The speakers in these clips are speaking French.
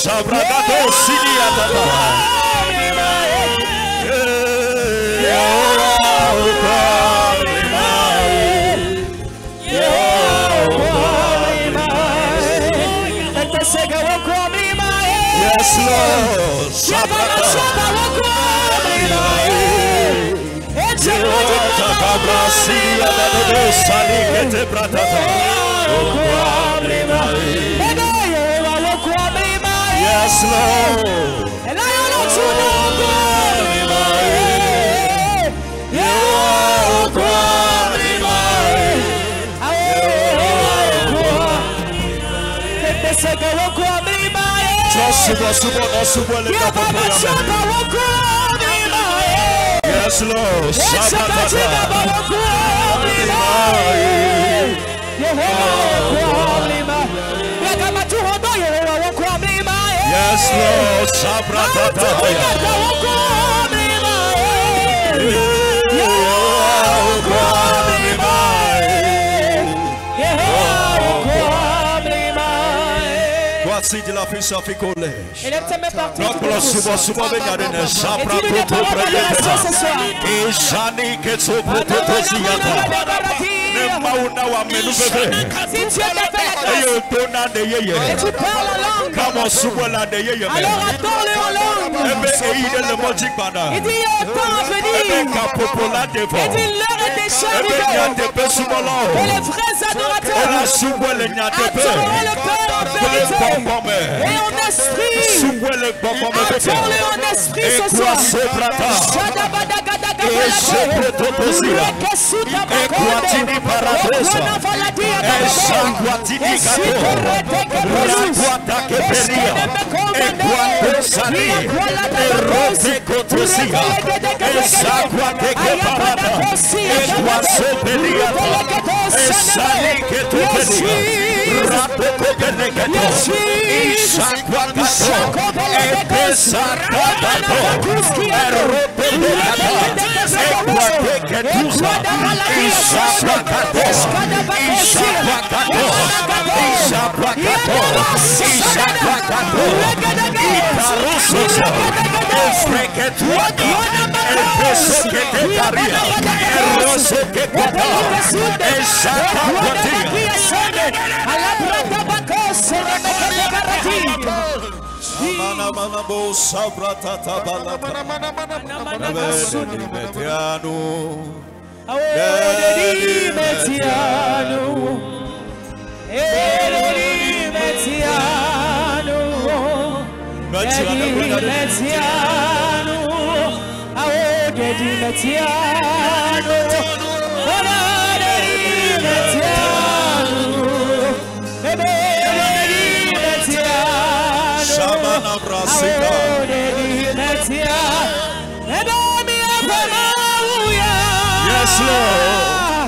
Sabradato Siliata. Yes, Lord. Yes, Lord. Yes, Lord. Yes, Lord. Sabratata. Voici de la puissance collège. Notre souvent souvent venir Sabra Toto Brayeta. Et Jani Ketsopo Toto Ziata. Mauna wa menu bebe. Eyo tona de yeye. Kamo subola de yeye. Alors attends-le en langue. Ebe eide le moji bana. Il dit il est temps à venir. Ebe kapopola devo. Il dit l'heure est déjà Ebe arrivée. nyatepe subolo. Et les vrais adorateurs Ola subole nyatepe. attendront le Père en vérité. Et en esprit. Subole bombome bebe. Attends-le en esprit ce soir. Et je peux t'opposer. Et quatini paradosa. Et sanguatini gato. Raquata que peria. Et quando sani. Et rote cotosia. Et sanguate que parada. Et quaso peria. Et sani que tu peria. Rapo que penegato. Et sanguatato. Et pesacatato. Et rote penegato. Manabo sabratata Yes, Lord.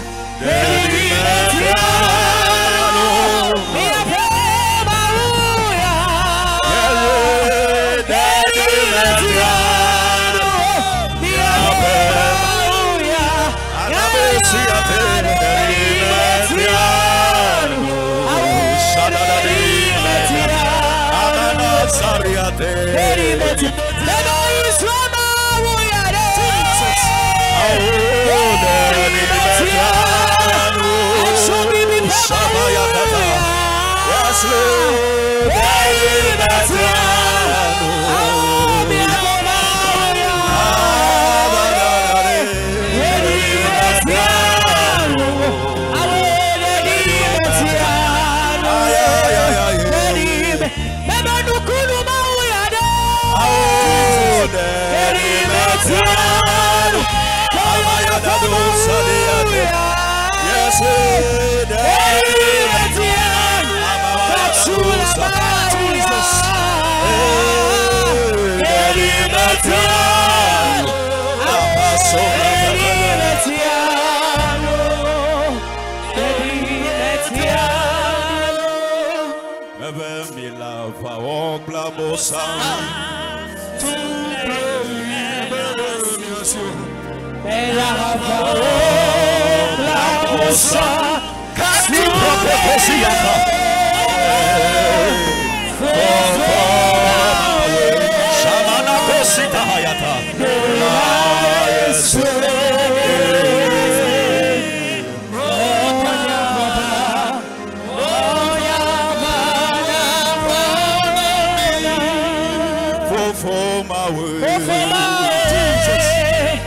for my way. Oh, for my way.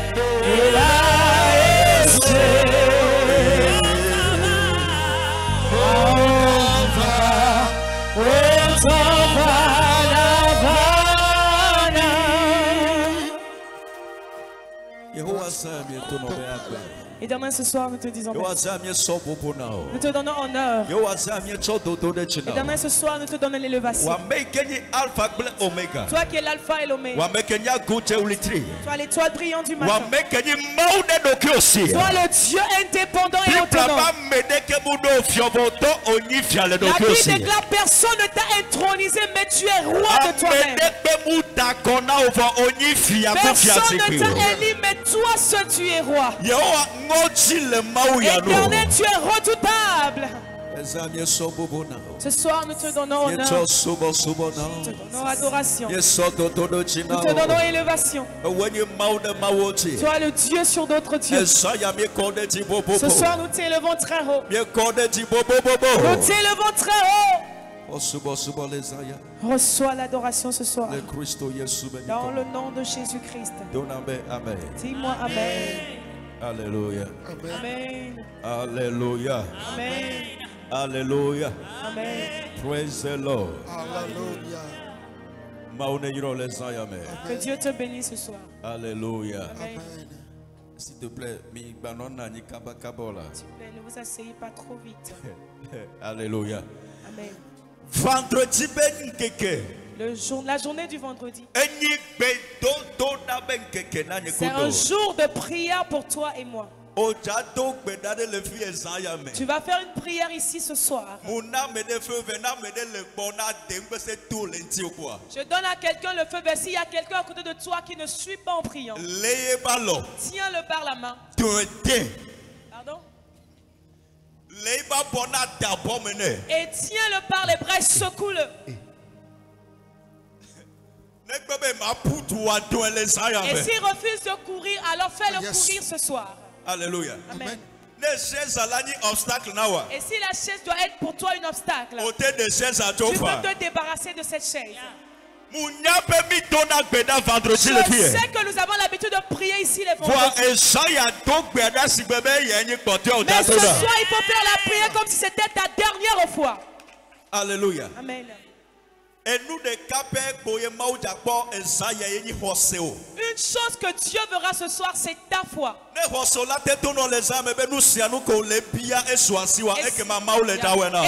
Will I stay? Et demain ce soir, nous te disons merci. Nous te donnons honneur. Et demain ce soir, nous te donnons l'élévation. Toi qui es l'alpha et l'oméga. Toi l'étoile brillante du matin. Toi le Dieu indépendant et autonome. La Bible déclare personne ne t'a intronisé, mais tu es roi de toi-même. Personne ne t'a élu, mais toi seul tu es roi. Éternel, tu es redoutable. Ce soir, nous te donnons honneur. Nous te donnons adoration. Nous te donnons élévation. Toi, le Dieu sur d'autres dieux. Ce soir, nous t'élevons très haut. Nous t'élevons très haut. Reçois l'adoration ce soir. Dans le nom de Jésus-Christ. Dis-moi Amen. Alléluia. Amen. Alléluia. Amen. Alléluia. Amen. Praise the Lord. Alléluia. Que Dieu te bénisse ce soir. Alléluia. Amen. S'il te plaît, s'il te plaît, Ne vous asseyez pas trop vite. Alléluia. Amen. Vendredi La journée du vendredi. C'est un jour de prière pour toi et moi. Tu vas faire une prière ici ce soir. Je donne à quelqu'un le feu vert. S'il y a quelqu'un à côté de toi qui ne suit pas en priant, tiens-le par la main. Pardon? Et tiens-le par les bras, secoue-le. Et s'il refuse de courir, alors fais-le courir ce soir. Alléluia. Amen. Et si la chaise doit être pour toi un obstacle, tu peux te débarrasser de cette chaise. Je sais que nous avons l'habitude de prier ici les vendredis. Mais ce soir, il faut faire la prière comme si c'était ta dernière fois. Alléluia. Amen. Une chose que Dieu verra ce soir, c'est ta foi. Et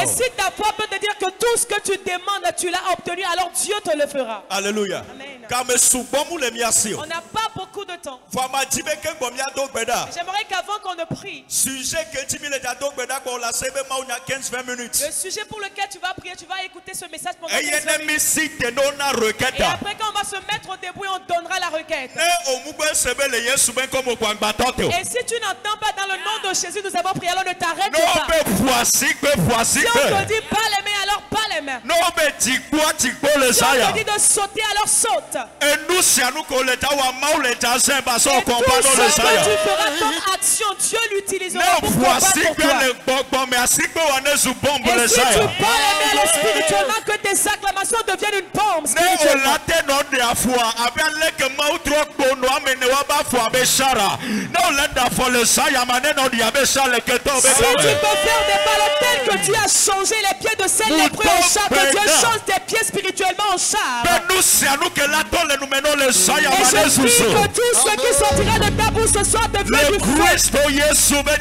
si ta foi peut te dire que tout ce que tu demandes, tu l'as obtenu, alors Dieu te le fera. Alléluia. Amen. On n'a pas beaucoup de temps. J'aimerais qu'avant qu'on ne prie, le sujet pour lequel tu vas prier, tu vas écouter ce message pendant 15 minutes. Et après quand on va se mettre au debout, on donnera la requête. Et si tu n'entends pas dans le nom de Jésus, nous avons prié, alors ne t'arrête pas. Si on te dit pas les mains, alors pas les mains. Si on te dit de sauter, alors saute. Et tout ce que tu feras comme action, Dieu l'utilisera pour combattre pour toi. Et si tu parles les mains spirituellement, que tes acclamations deviennent une bombe spirituellement. Si tu peux faire des balles telles que tu as changé les pieds de celle les près en char, que Dieu change tes pieds spirituellement en char. Et je prie que tout ce qui sortira de ta bouche ce soir devienne du feu.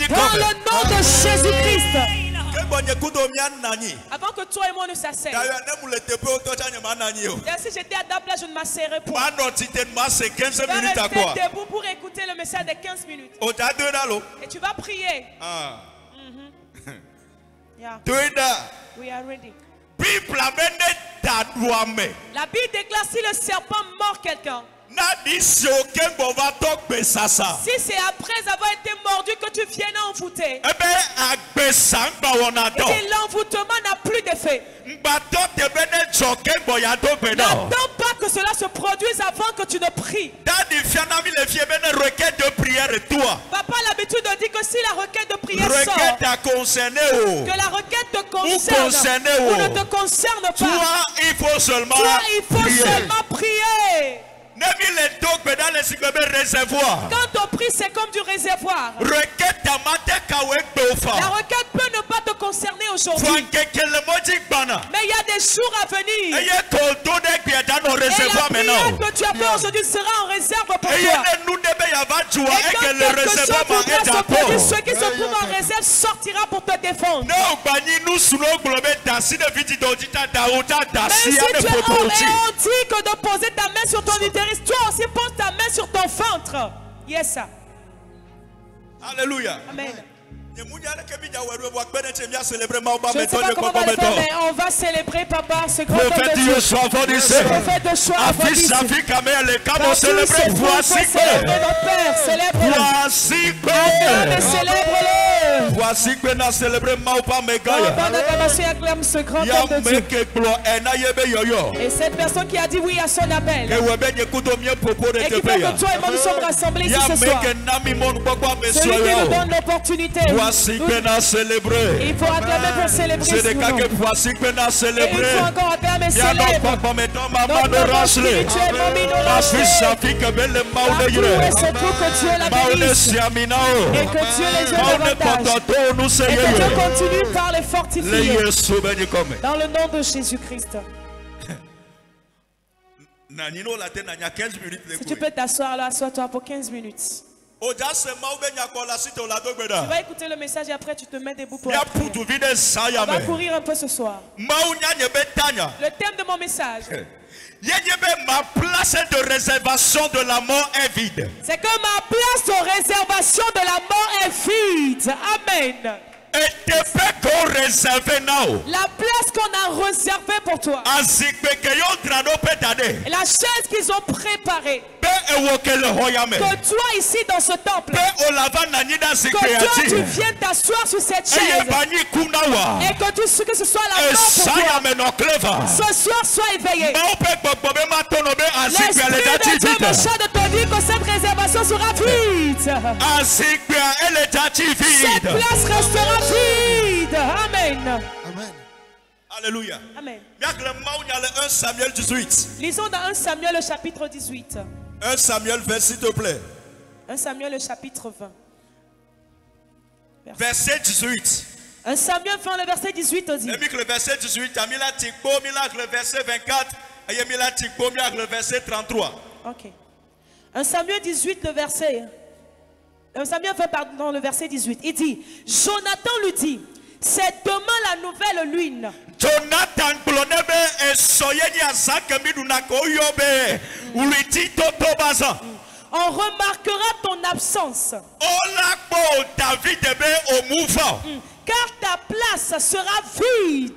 Dans le nom de Jésus-Christ. Avant que toi et moi ne s'asseyent. Si j'étais à ta place, je ne m'asserais pas. Je vais rester debout pour écouter le message de 15 minutes. Et tu vas prier. Yeah. We are ready. La Bible déclare si le serpent mord quelqu'un, si c'est après avoir été mordu que tu viens envoûter, et l'envoûtement n'a plus d'effet. N'attends pas que cela se produise avant que tu ne pries. Papa a l'habitude de dire que si la requête de prière sort, que la requête te concerne ou ne te concerne pas, toi il faut seulement prier. Quand on prie, c'est comme du réservoir. La requête peut ne pas te concerner aujourd'hui. Mais il y a des jours à venir. Et la prière que tu as fait aujourd'hui sera en réserve pour toi. Et quand quelque chose voudra se produire, ce qui se trouve en réserve sortira pour te défendre. Même si tu es homme et on dit que de poser ta main sur ton utérus, toi aussi pose ta main sur ton ventre. Yes, sir. Alléluia. Amen. Je ne sais pas comment on va le faire, mais on va célébrer, papa, ce grand homme de Dieu. Prophète de choix, voici que notre Père, célèbre-le. Voici que nous célébrons ce grand homme de Dieu. Et cette personne qui a dit oui à son appel, et qui fait que toi et moi nous sommes rassemblés ici ce soir, celui qui nous donne l'opportunité. Voici que nous célébrons. Il faut acclamer pour célébrer ce nom. Voici que nous célébrons. Et il faut encore acclamer, célèbre. Notre maman spirituellement mis dans la chair. Partout où il se trouve que Dieu la bénisse. Et que Dieu les aime davantage. Et que Dieu continue par les fortifier. Dans le nom de Jésus-Christ. Si tu peux t'asseoir là, assois-toi pour 15 minutes. Tu vas écouter le message et après tu te mets debout pour la prière. On va courir un peu ce soir. Le thème de mon message, ma place de réservation de la mort est vide. C'est que ma place de réservation de la mort est vide. Amen. La place qu'on a réservée pour toi. Et la chaise qu'ils ont préparée. Que toi ici dans ce temple, que toi tu viennes t'asseoir sur cette chaise. Et que ce soit la mort pour toi. Ce soir sois éveillé. L'Esprit de Dieu me chante de te dire que cette réservation sera vide. Cette place restera vide. Amen. Amen. Alléluia. Amen. 1 Samuel 18. Lisons dans 1 Samuel le chapitre 18. 1 Samuel 20 s'il te plaît. 1 Samuel le chapitre 20. Verset 18. 1 Samuel 20 le verset 18 dit. Le verset 18, le verset 24 et le verset 33. OK. 1 Samuel 18 le verset 20 le verset 18. Il dit, Jonathan lui dit, c'est demain la nouvelle lune. Jonathan on remarquera ton absence. Car ta place sera vide.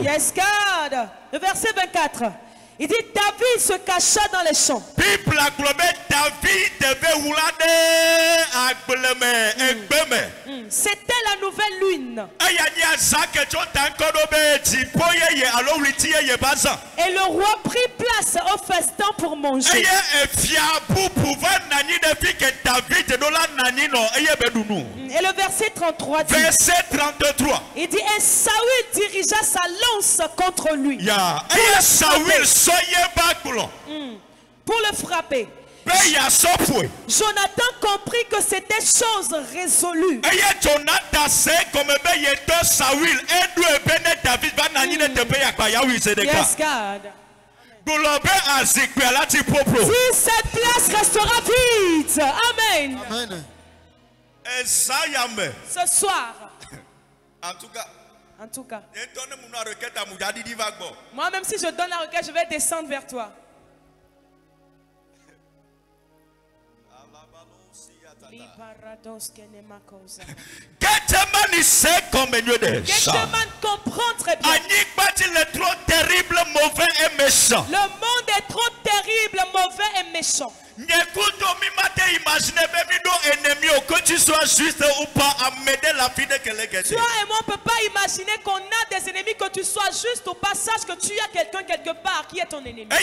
Yes, God. Le verset 24. Il dit, David se cacha dans les champs. C'était la nouvelle lune. Et le roi prit place au festin pour manger. Et le verset 33 dit, il dit, et Saül dirigea sa lance contre lui. Pour le frapper. Jonathan comprit que c'était chose résolue. Yes, God. Si cette place restera vide. Amen. Amen. Ce soir. En tout cas. Moi, même si je donne la requête, je vais descendre vers toi. Gethsemane comprend très bien. Le monde est trop terrible, mauvais et méchant. Que tu sois juste ou pas à m'aider la fille de quelqu'un. Toi et moi, on ne peut pas imaginer qu'on a des ennemis, que tu sois juste au passage que tu as quelqu'un quelque part qui est ton ennemi. Et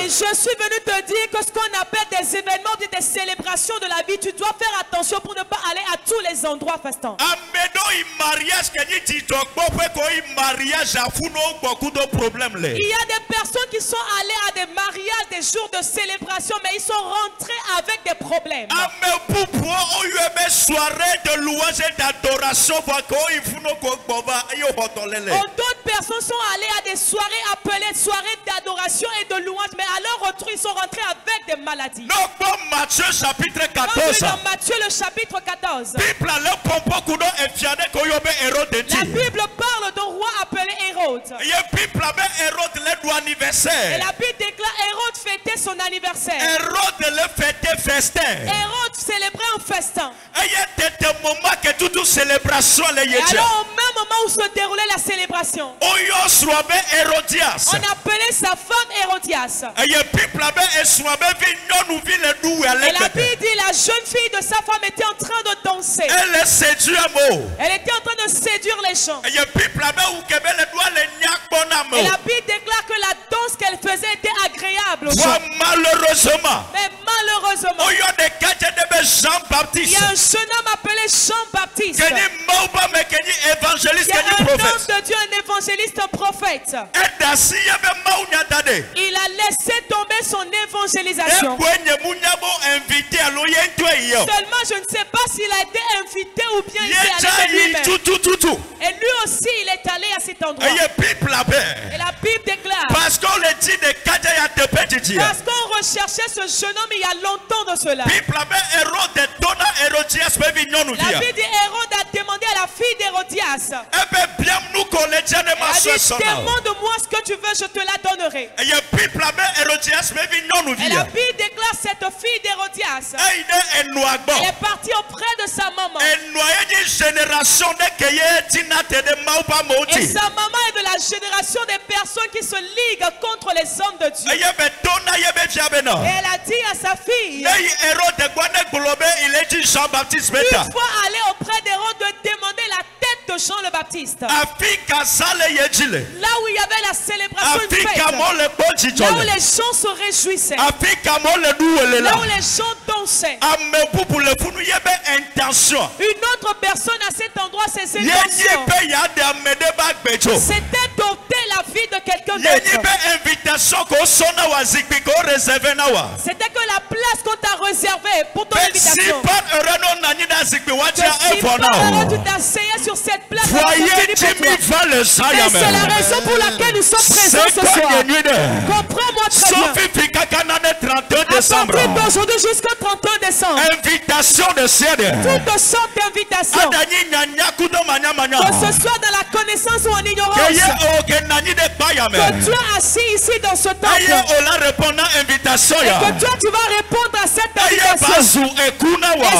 je suis venu te dire que ce qu'on appelle des événements, des célébrations de la vie, tu dois faire attention pour ne pas aller à tous les endroits festins. Il y a des personnes qui sont allées à des mariages, des jours de célébration, mais ils sont rentrés avec des problèmes. D'autres personnes sont allées à des soirées appelées soirées d'adoration et de louange, mais à leur retour, ils sont rentrés avec des maladies. Dans Matthieu chapitre 14. Dans Matthieu le chapitre 14. La Bible parle d'un roi appelé Hérode. Et la Bible déclare Hérode fêtait son anniversaire. Hérode célébrait un festin. Et alors au même moment où se déroulait la célébration, on appelait sa femme Hérodias. Et la Bible dit la jeune fille de sa femme était en train de danser. Elle était en train de séduire les gens. Et la Bible déclare que la danse qu'elle faisait était agréable aux gens. Mais malheureusement, il y a un jeune homme appelé Jean-Baptiste. Il y a un homme de Dieu, un évangéliste, un prophète. Il a laissé tomber son évangélisation. Seulement je ne sais pas s'il a été invité ou bien il est allé de lui-même. Et lui aussi il est allé à cet endroit. Et la Bible déclare, parce qu'on recherchait ce jeune homme il y a longtemps de cela. La Bible dit Hérode a demandé à la fille d'Hérodias, demande-moi ce que tu veux, je te la donnerai. Et la Bible déclare cette fille d'Hérodias, elle est partie auprès de sa maman. Et sa maman est de la génération des personnes qui se liguent contre les hommes de Dieu. Et elle a dit à sa fille, une fois aller auprès d'Hérode de demander la tête de Jean le Baptiste. Là où il y avait la célébration, une fête. Là où les gens se réjouissaient. Là où les gens dansaient. Une autre personne à cet endroit, ses intentions, c'était d'ôter la vie de quelqu'un d'autre. C'était que la place qu'on t'a réservée pour ton invitation. Tu t'asseyais sur cette place. Et c'est la raison pour laquelle nous sommes présents ce soir. Comprends-moi très bien. À partir d'aujourd'hui jusqu'au 31 décembre. Invitation de ciel. Toutes sortes d'invitations. Que ce soit dans la connaissance ou en ignorance. Que tu es assis ici dans ce temple. Et que toi tu vas répondre à cette invitation. Et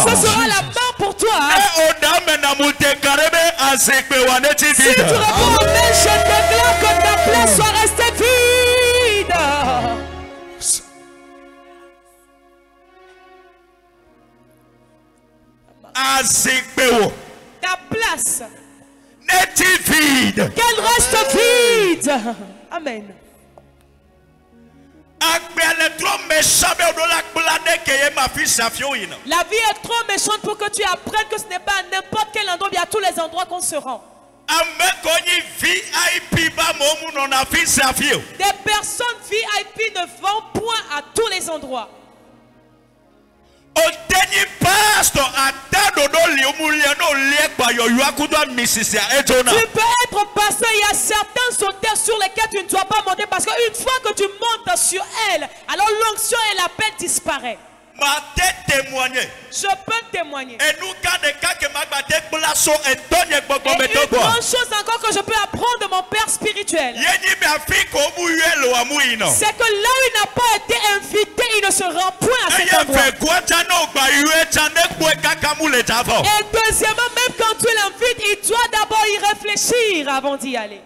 ce sera la mort pour toi. Si tu réponds amen, je déclare que ta place soit restée vide. Ta place qu'elle reste vide. Amen. La vie est trop méchante pour que tu apprennes que ce n'est pas à n'importe quel endroit, il y a tous les endroits qu'on se rend. Des personnes VIP ne vont point à tous les endroits. Tu peux être pasteur, il y a certains sauteurs sur lesquels tu ne dois pas monter parce qu'une fois que tu montes sur elle, alors l'onction et l'appel disparaît. Je peux témoigner. Et une grande chose encore que je peux apprendre de mon père spirituel, c'est que là où il n'a pas été invité, il ne se rend point à cet endroit. Et deuxièmement, même quand tu l'invites, il doit d'abord y réfléchir avant d'y aller.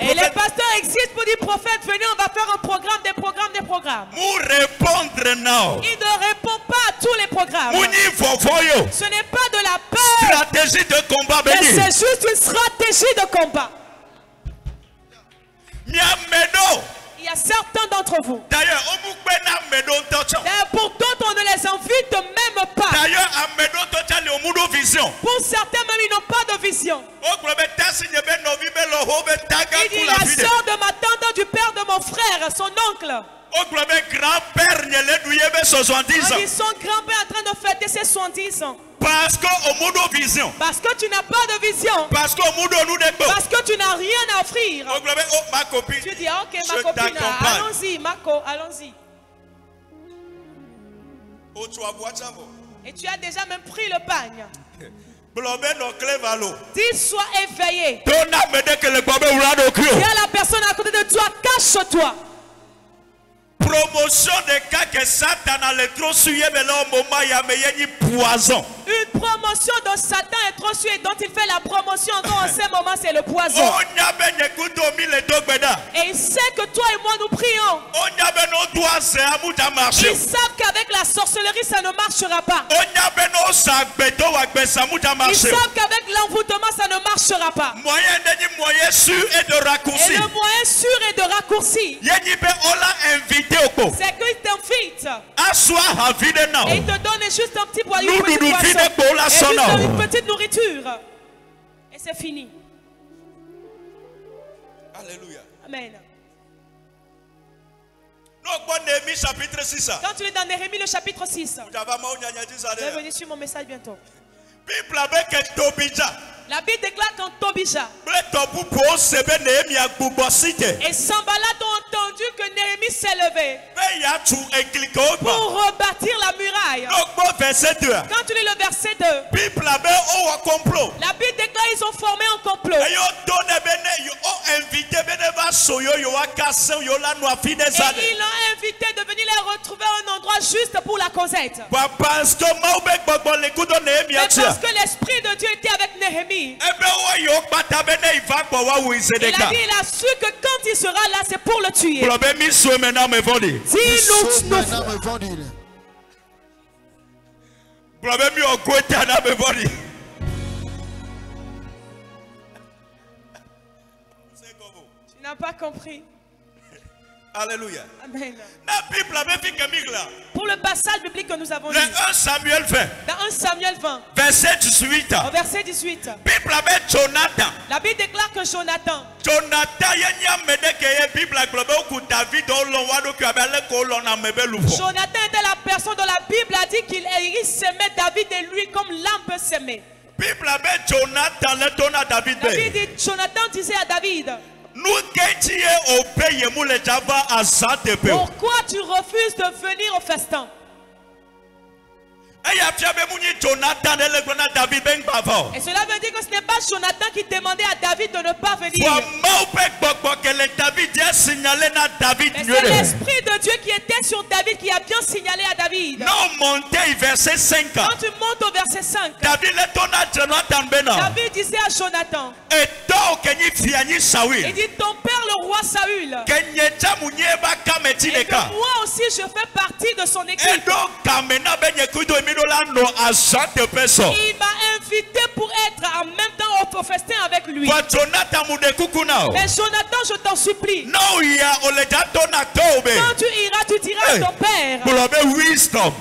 Et les pasteurs existent pour dire prophète, venez, on va faire un programme, des programmes. Répondre now. Il ne répond pas à tous les programmes. Ce n'est pas de la peur. Stratégie de combat. Mais c'est juste une stratégie de combat. Il y a certains d'entre vous. D'ailleurs, pour d'autres, on ne les invite même pas. Pour certains, même, ils n'ont pas de vision. Il dit la soeur de ma tante, du père de mon frère, son oncle. On dit son grand-père est en train de fêter ses 70 ans. Parce que tu n'as pas de vision. Parce que tu n'as rien à offrir. Tu dis, ok, ma copine, allons-y, Marco, allons-y. Et tu as déjà même pris le pagne. Dis, sois éveillé. Dis à la personne à côté de toi, cache-toi. Promotion de cas que Satan a le trop sué, mais là au moment il y a poison. Une promotion dont Satan est trop sué, dont il fait la promotion encore en ce moment, c'est le poison. Et il sait que toi et moi nous prions. Ils savent qu'avec la sorcellerie ça ne marchera pas. Ils savent qu'avec l'envoûtement ça ne marchera pas. Et le moyen sûr est de raccourci. C'est qu'il t'invite. Et il te donne juste un petit boyau, une petite nourriture. Et c'est fini. Alléluia. Amen. Quand tu es dans Néhémie le chapitre 6, je vais venir sur mon message bientôt. La Bible déclare qu'en Tobija et Sanballat ont entendu que Néhémie s'est levé pour rebâtir la muraille. Quand tu lis le verset 2, la Bible déclare qu'ils ont formé un complot. Et ils l'ont invité de venir les retrouver à un endroit juste pour la causette. Mais parce que l'Esprit de Dieu était avec Néhémie. Il a dit, il a su que quand il sera là, c'est pour le tuer. Tu n'as pas compris. Alléluia. Amen. Pour le passage biblique que nous avons lu. Dans 1 Samuel 20. Dans 1 Samuel 20. Verset 18. Au verset 18. La Bible déclare que Jonathan. Jonathan était la personne dont la Bible a dit qu'il s'aimait David et lui comme l'âme peut s'aimer. La Bible dit Jonathan disait à David. Pourquoi tu refuses de venir au festin? Et cela veut dire que ce n'est pas Jonathan qui demandait à David de ne pas venir. Mais c'est l'Esprit de Dieu qui était sur David qui a bien signalé à David. Quand tu montes au verset 5, David disait à Jonathan, il dit ton père le roi Saül, et que moi aussi je fais partie de son équipe. Il m'a invité pour être en même temps au festin avec lui. Mais Jonathan, je t'en supplie. Quand tu iras, tu diras à ton père.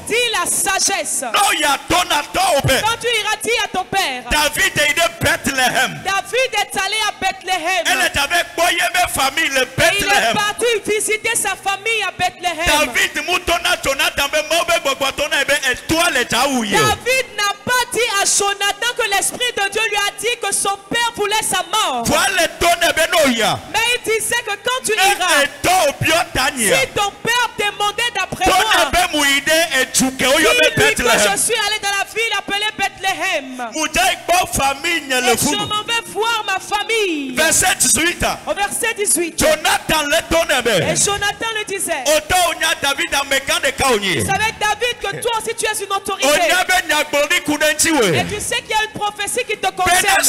Dis la sagesse. Quand tu iras, dis à ton père. David est allé à Bethléem. Il est parti visiter sa famille à Bethléem. David n'a pas dit à Jonathan que l'Esprit de Dieu lui a dit que son père voulait sa mort. Mais il disait que quand tu iras, si ton père demandait d'après moi, dis-lui que je suis allé dans la ville ville appelée Bethléem. Et je m'en vais voir ma famille. Verset 18. Au verset 18. Jonathan et Jonathan le disait. Vous savez David que toi aussi tu es une autorité. Et tu sais qu'il y a une prophétie qui te concerne.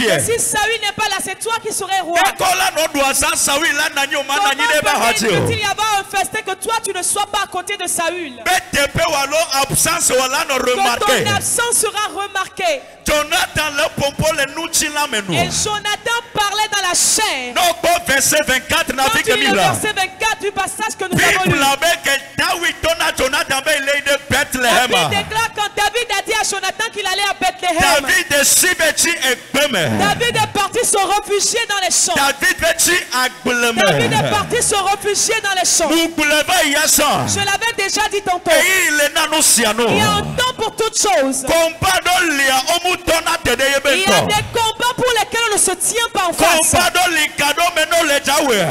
Et si Saül n'est pas là, c'est toi qui serais roi. Comment peut-il y avoir un festin que toi tu ne sois pas à côté de Saül? Que ton absence sera remarquée. Et Jonathan parlait dans la chair. Quand tu lis le verset 24 du passage que nous avons lu. David déclare quand David a dit à Jonathan qu'il allait à Bethléem. David est parti se réfugier dans les champs. David est parti se réfugier dans les champs. Je l'avais déjà dit tantôt. Il y a un temps pour toutes choses. Il y a des combats pour lesquels on ne se tient pas en face.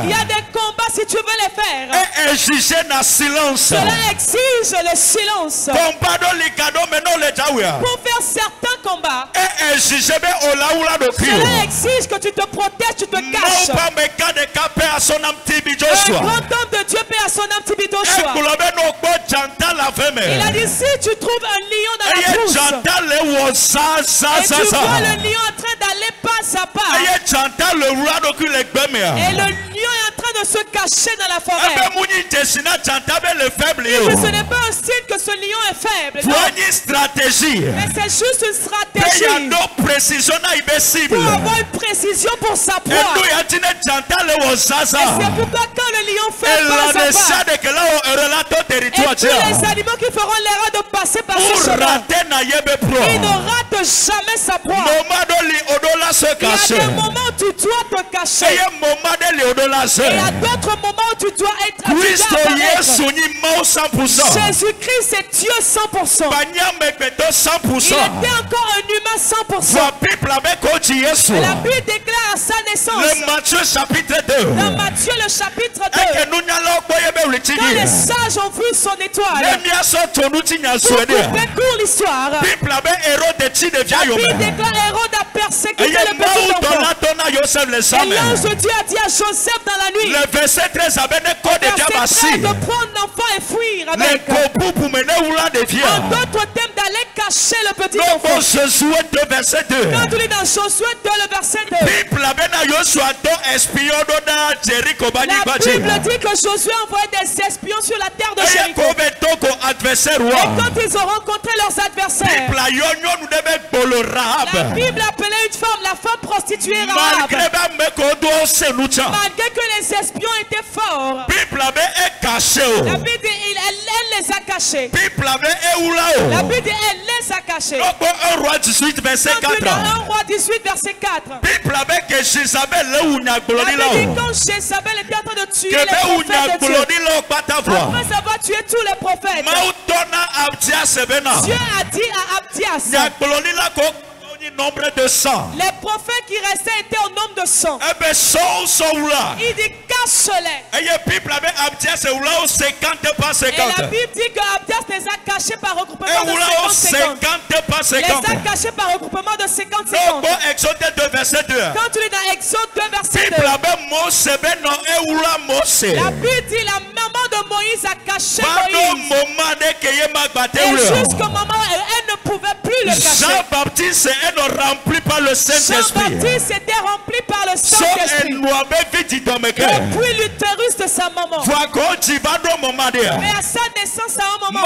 Il y a des combats si tu veux les faire. Cela exige le silence. Pour faire certains combats, cela exige que tu te protèges, tu te caches. Un grand homme de Dieu paie à son âme Joshua. Il a dit si tu trouves un lion dans la brousse et tu vois le lion en train d'aller pas à sa part et le lion est en train de se cacher dans la forêt, mais ce n'est pas un signe que ce lion est faible, non. Mais c'est juste une stratégie pour avoir une précision pour sa proie. Et c'est pourquoi quand le lion fait pas sa part, et tous les animaux qui feront l'erreur de passer par ce chemin, ils ne ratent jamais sa proie. Il y a des moments où tu dois te cacher. Et il y a d'autres moments où tu dois être Jésus-Christ est Dieu 100%. Il était encore un humain 100%. Et la Bible déclare à sa naissance. Dans Matthieu le chapitre 2. Quand les sages ont vu son étoile. Pour couper court l'histoire. La Bible déclare Hérode a persécuté le petit enfant. Et l'ange de Dieu a dit à Joseph dans la nuit. Le verset 13 de prendre l'enfant et fuir avec. En d'autres termes d'aller cacher le petit enfant. Quand tu lis dans Josué 2 le verset 2. La Bible dit que Josué envoyait des espions sur la terre de Jéricho. Et quand ils ont rencontré leurs adversaires, la Bible appelait une femme, la femme prostituée Rahab. Malgré que les espions étaient forts, la Bible dit elle les a cachés. La Bible dit elle les a cachés. Dans 1 Roi 18 verset 4. La Bible dit quand Jézabel était en train de tuer les prophètes de Dieu, après avoir tué tous les prophètes, Dieu a dit à Abdias, nombre de 100. Les prophètes qui restaient étaient au nombre de 100. Il dit cache-les. Et la Bible dit que Abdias les a cachés par regroupement de 50-50. Les a cachés par regroupement de 50-50. Quand tu lis dans Exode 2 verset 2, la Bible dit la maman de Moïse a caché Moïse. Et jusqu'au moment où elle ne pouvait plus le cacher. Jean-Baptiste est rempli par le Saint-Esprit. Jean-Baptiste était rempli par le Saint-Esprit. Et puis l'utérus de sa maman. Mais à sa naissance à un moment,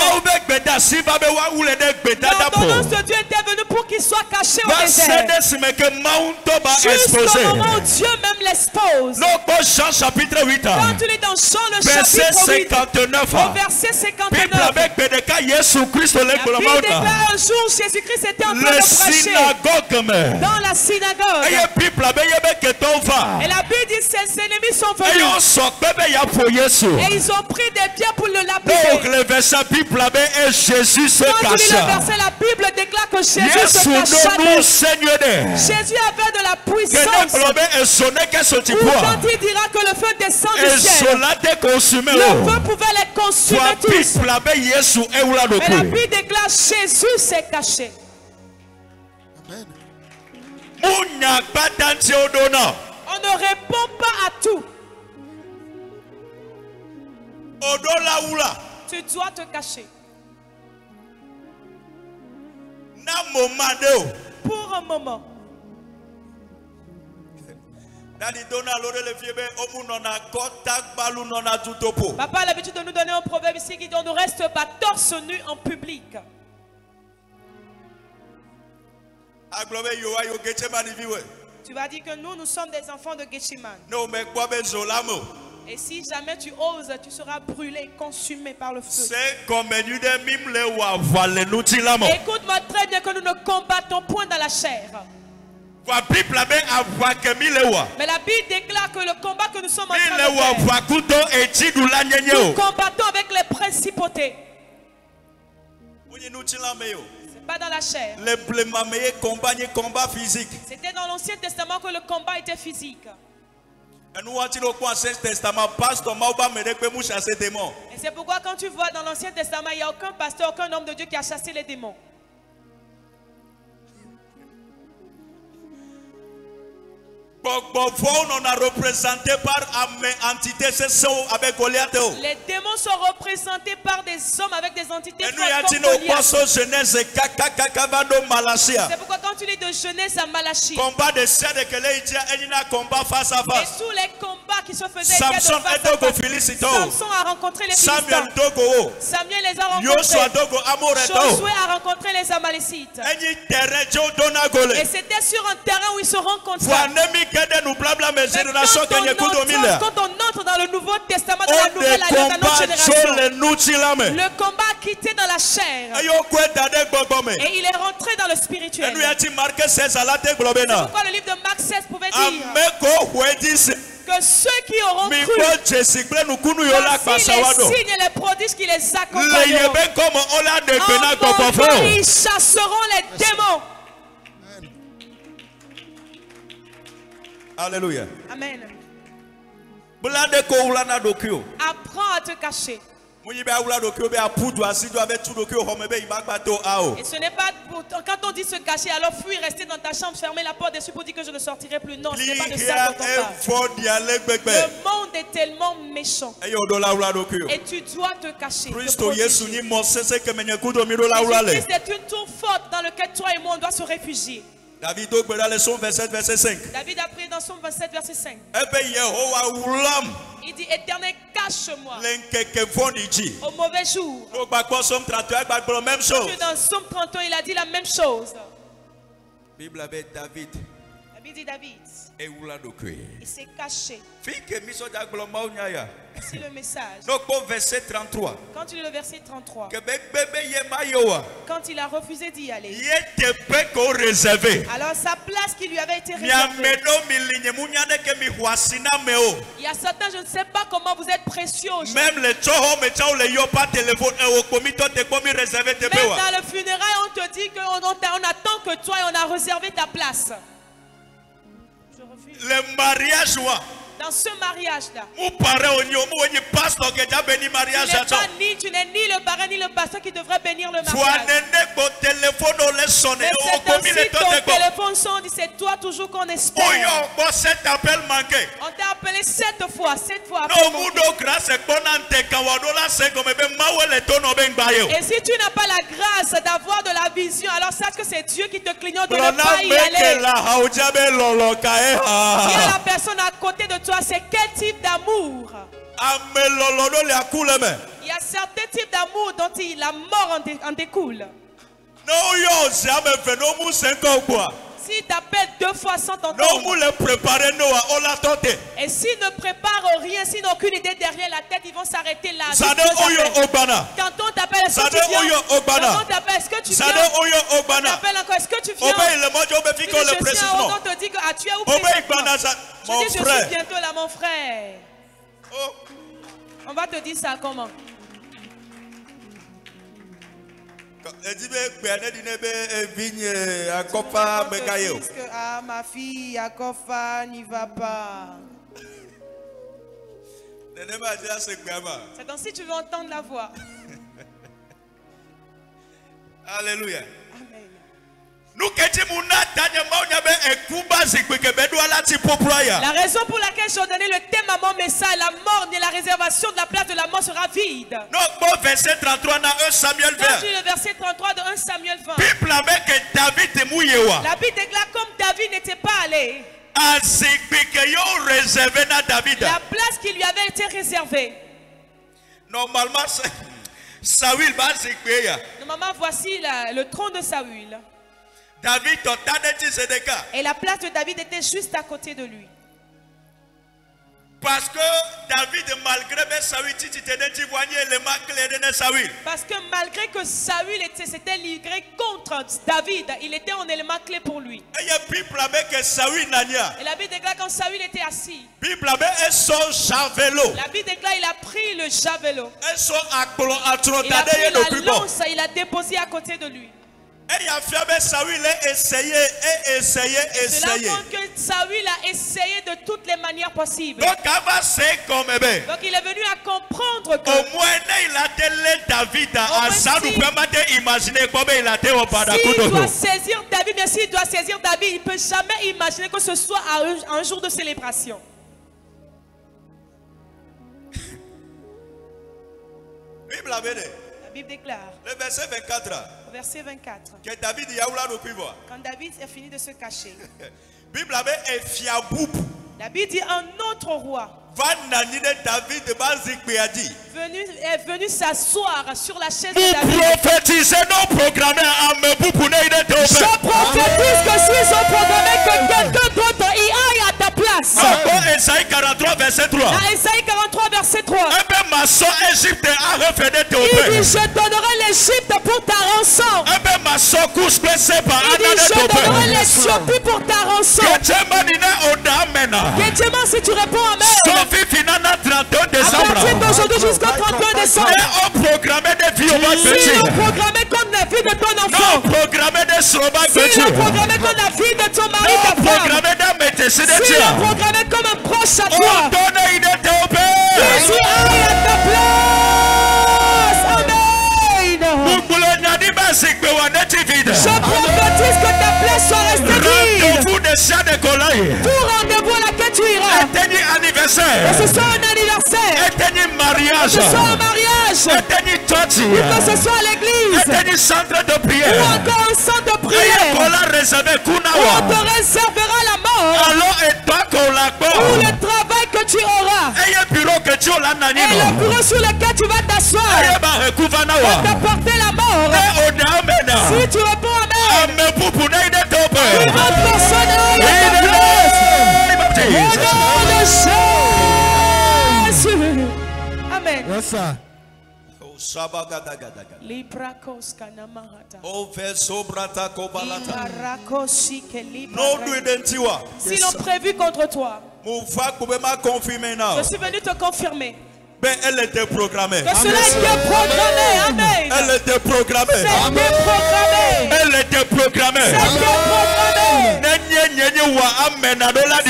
l'ordonnance de Dieu était venue pour qu'il soit caché au désert. Jusqu'au moment où Dieu même l'expose. Jean chapitre 8. Quand tu lis dans Jean le chapitre 8, au verset 59, la Bible déclare un jour Jésus-Christ était en train de prêcher dans la synagogue. Et la Bible dit ses ennemis sont venus. Et ils ont pris des pierres pour le lapider. Le verset Jésus se cacha. La Bible déclare que Jésus se cacha. Jésus avait de la puissance. Quand il dira que le feu descend du ciel, le feu pouvait les consumer tous. Mais la Bible déclare Jésus s'est caché. Amen. On ne répond pas à tout. Tu dois te cacher. Pour un moment. Papa a l'habitude de nous donner un proverbe ici qui dit on ne reste pas torse nu en public. Tu vas dire que nous sommes des enfants de Gethsemane. Et si jamais tu oses, tu seras brûlé, consumé par le feu. Écoute-moi très bien que nous ne combattons point dans la chair. Mais la Bible déclare que le combat que nous sommes en train de faire, nous combattons avec les principautés. C'est pas dans la chair. C'était dans l'Ancien Testament que le combat était physique. Et c'est pourquoi quand tu vois dans l'Ancien Testament, il n'y a aucun pasteur, aucun homme de Dieu qui a chassé les démons. Les démons sont représentés par des hommes avec des entités. C'est pourquoi quand tu lis de Genèse à Malachie, et tous les combats qui se faisaient Samson a rencontré les Philistins. Samuel les a rencontrés. Josué a rencontré les Amalécites. Et c'était sur un terrain où ils se rencontraient. Quand on entre dans le Nouveau Testament, dans la Nouvelle Alliance, dans notre génération, le combat a quitté dans la chair et il est rentré dans le spirituel. C'est pourquoi le livre de Marc 16 pouvait dire que ceux qui auront cru, voici les signes et les prodiges qui les accompagneront. En mon nom, ils chasseront les démons. Alléluia. Amen. Apprends à te cacher. Et ce n'est pas pour, quand on dit se cacher, alors fuir, rester dans ta chambre, fermer la porte dessus pour dire que je ne sortirai plus. Non, ce n'est pas de ça dont on parle. Le monde est tellement méchant. Et tu dois te cacher. Christ est une tour forte dans laquelle toi et moi on doit se réfugier. David a pris dans Somme 27, verset 5. Il dit, Éternel, cache-moi au mauvais jour. Dans Somme 31, il a dit la même chose. La Bible dit David, il s'est caché. C'est le message. Verset 33. Quand tu lis le verset 33, quand il a refusé d'y aller, alors sa place qui lui avait été réservée. Il y a certains, je ne sais pas comment vous êtes précieux aujourd'hui. Même dans le funérail, on te dit qu'on attend que toi et on a réservé ta place. Je refuse. Le mariage, dans ce mariage-là, tu n'es ni le parrain ni le pasteur qui devrait bénir le mariage. Mais c'est ainsi ton téléphone sonne, c'est toi toujours qu'on espère. On t'a appelé 7 fois. Et si tu n'as pas la grâce d'avoir de la vision, alors sache que c'est Dieu qui te clignote de ne pas y aller. Il y a la personne à côté de toi. C'est quel type d'amour? Il y a certains types d'amour dont la mort en découle. S'il t'appelle 2 fois sans t'entendre, et s'il ne prépare rien, s'il n'a aucune idée derrière la tête, ils vont s'arrêter là. Quand on t'appelle, est-ce que tu viens? Quand on t'appelle, est-ce que tu viens? On t'appelle encore, est-ce que tu viens? On te dit que tu es où? Je dis, je suis bientôt là, mon frère. On va te dire ça comment? Ah, ma fille, Yakofa n'y va pas. C'est ainsi que tu veux entendre la voix. Alléluia. Amen. La raison pour laquelle j'ai donné le thème à mon message, la mort et la réservation de la place de la mort sera vide. Non, verset 33 dans 1 Samuel 20. Le verset 33 de 1 Samuel 20. La Bible déclare comme David n'était pas allé. La place qui lui avait été réservée. Normalement, voici le trône de Saül. David, et la place de David était juste à côté de lui. Parce que David, malgré parce que malgré que Saül s'était livré contre David, il était un élément clé pour lui. Et la Bible déclare quand Saül était assis. La Bible déclare il a pris le javelot. Il a pris la lance, il a déposé à côté de lui. Cela montre que Saül a essayé de toutes les manières possibles. Donc il est venu à comprendre que s'il doit saisir David, mais s'il doit saisir David, il ne peut jamais imaginer que ce soit un jour de célébration. La Bible déclare, le verset 24. Verset 24. Que David quand David a fini de se cacher. La Bible dit un autre roi est venu s'asseoir sur la chaise de David. Je prophétise que s'ils ont programmé que quelqu'un d'autre y aille à ta place. Esaïe 43 verset 3. Dans Esaïe 43 verset 3. Il dit je donnerai l'Égypte pour ta rançon. Il dit je donnerai l'Éthiopie pour ta rançon. Quétiement si tu réponds amen. À partir d'aujourd'hui jusqu'au 31 décembre. Si on programmait comme la vie de ton enfant. Si on programmait comme la vie de ton mari, ta femme. Si on programmait comme un proche à toi. Jésus aille à ta place. Amen. Je prophétise que ta place soit restée vide. Tout rendez-vous à laquelle tu iras. Que ce soit un anniversaire. Que ce soit un mariage. Que ce soit à l'église. Ou encore un centre de prière. Où on te réservera la mort. Ou le travail que tu auras. Et le bureau sur lequel tu vas t'asseoir. Pour t'apporter la mort. Si tu réponds amen. Une autre personne aille à ta place. Au nom de Jésus. Amen. Yes, sir. S'ils l'ont prévu contre toi, je suis venu te confirmer. Ben, elle était programmée. Que cela était programmé. Amen. Elle était programmée. C'était programmé. Elle était programmée. C'était programmé.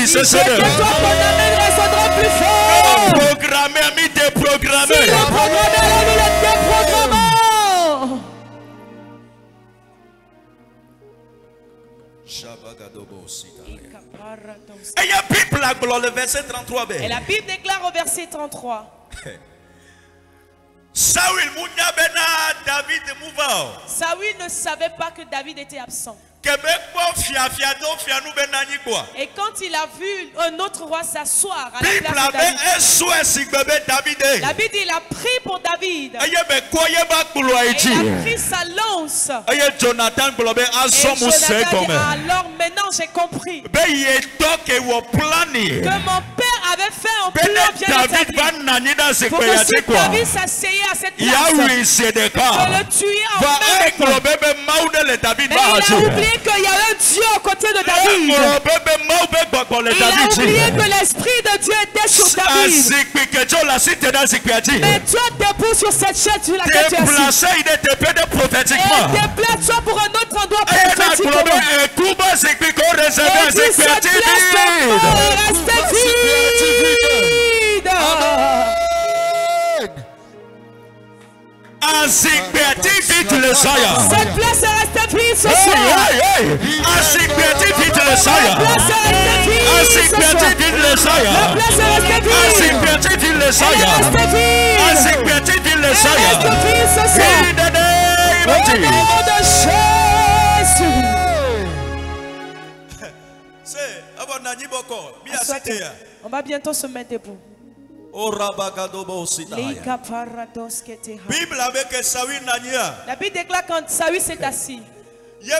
Si c'est que toi, ton amen résonnera plus fort. Programmé, ami, déprogrammé. Si le programmé, alors il est déprogrammé. Et la Bible déclare au verset 33. Saül ne savait pas que David était absent. Et quand il a vu un autre roi s'asseoir à la place de David, la Bible dit il a pris pour David. Et il a pris sa lance. Et Jonathan dit alors maintenant j'ai compris que mon père avait fait un plan bien établi pour que si David s'asseyait à cette place, de le tuer en même temps. Mais il a oublié qu'il y a un Dieu aux côtés de David. Il a oublié que l'Esprit de Dieu était sur David. Mais Dieu debout sur cette chaise sur laquelle tu es assis. Et déplace-toi pour un autre endroit prophétiquement. Et dis cette place de mort est restée vide. Cette place ce soir. On va bientôt se mettre debout. La Bible déclare quand Saül s'est assis, il y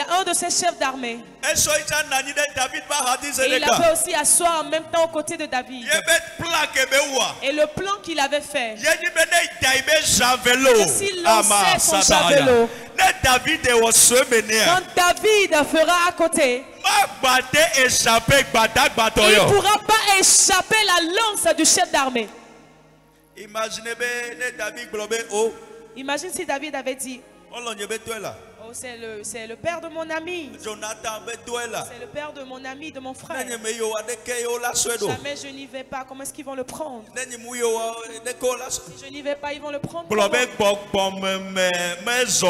a un de ses chefs d'armée. Et il a fait aussi asseoir en même temps aux côtés de David. Et le plan qu'il avait fait, et s'il lançait son javelot, quand David fera à côté, il ne pourra pas échapper la lance du chef d'armée. Imagine si David avait dit, oh, c'est le père de mon ami. C'est le père de mon ami, de mon frère. Jamais je n'y vais pas. Comment est-ce qu'ils vont le prendre? Si je n'y vais pas, ils vont le prendre. Si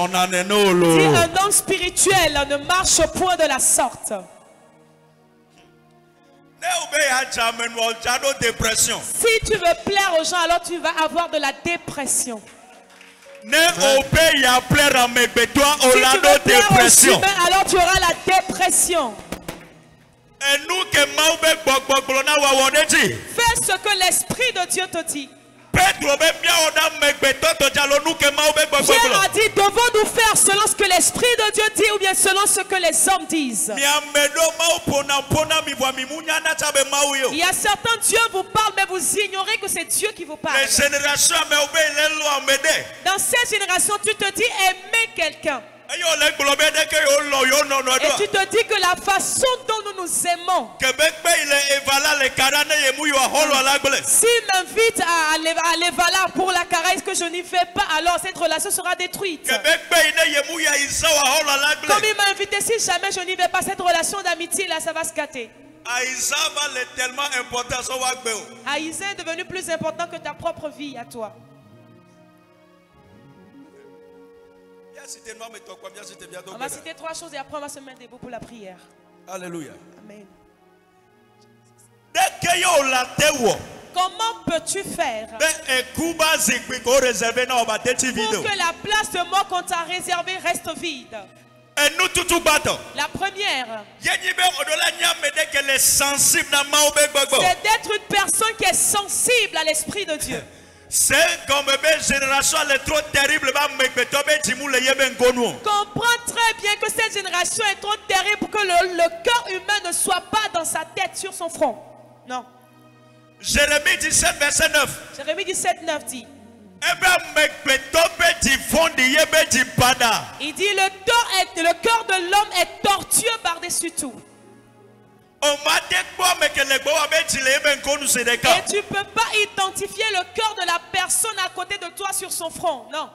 un homme spirituel ne marche au point de la sorte, si tu veux plaire aux gens, alors tu vas avoir de la dépression. Si tu veux plaire aux humains, alors tu auras la dépression. Fais ce que l'Esprit de Dieu te dit. Pierre a dit, devons-nous faire selon ce que l'Esprit de Dieu dit ou bien selon ce que les hommes disent? Il y a certains dieux vous parlent, mais vous ignorez que c'est Dieu qui vous parle. Dans cette génération, tu te dis aimer quelqu'un. Et tu te dis que la façon dont nous nous aimons, s'il m'invite à aller voilà pour la caresse que je n'y fais pas, alors cette relation sera détruite. Comme il m'a invité, si jamais je n'y vais pas, cette relation d'amitié là, ça va se gâter. Aïssa est devenu plus important que ta propre vie à toi. On va citer 3 choses et après on va se mettre debout pour la prière. Alléluia. Amen. Comment peux-tu faire pour que la place de mort qu'on t'a réservée reste vide? La première, c'est d'être une personne qui est sensible à l'Esprit de Dieu. C'est comme une génération trop terrible. Comprends très bien que cette génération est trop terrible pour que le cœur humain ne soit pas dans sa tête, sur son front. Non. Jérémie 17, verset 9. Jérémie 17, 9 dit. Il dit le cœur de l'homme est tortueux par-dessus tout. Et tu ne peux pas identifier le cœur de la personne à côté de toi sur son front. Non.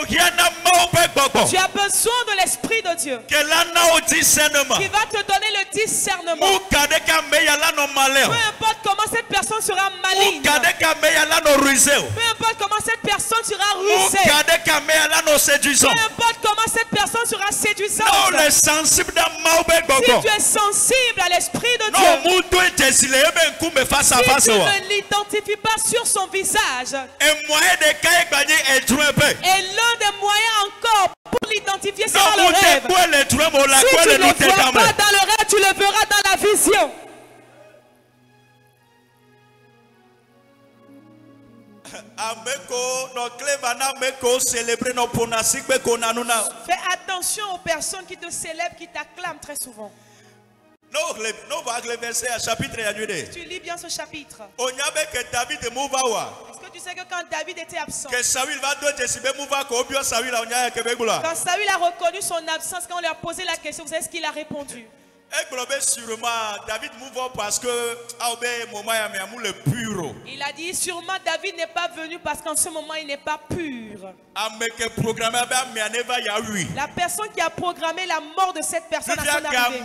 Tu as besoin de l'Esprit de Dieu qui va te donner le discernement. Peu importe comment cette personne sera maligne, peu importe comment cette personne sera rusée, peu importe comment cette personne sera séduisante. Si tu es sensible à l'Esprit de Dieu, si tu ne l'identifies pas sur son visage, et l'un des moyens encore pour l'identifier sera le rêve. Si tu ne le vois pas dans le rêve, tu le verras dans la vision. Fais attention aux personnes qui te célèbrent, qui t'acclament très souvent. Tu lis bien ce chapitre. Est-ce que tu sais que quand David était absent, quand Saül a reconnu son absence, quand on lui a posé la question, vous savez ce qu'il a répondu? Il a dit sûrement David n'est pas venu parce qu'en ce moment il n'est pas pur. La personne qui a programmé la mort de cette personne a son arrivée.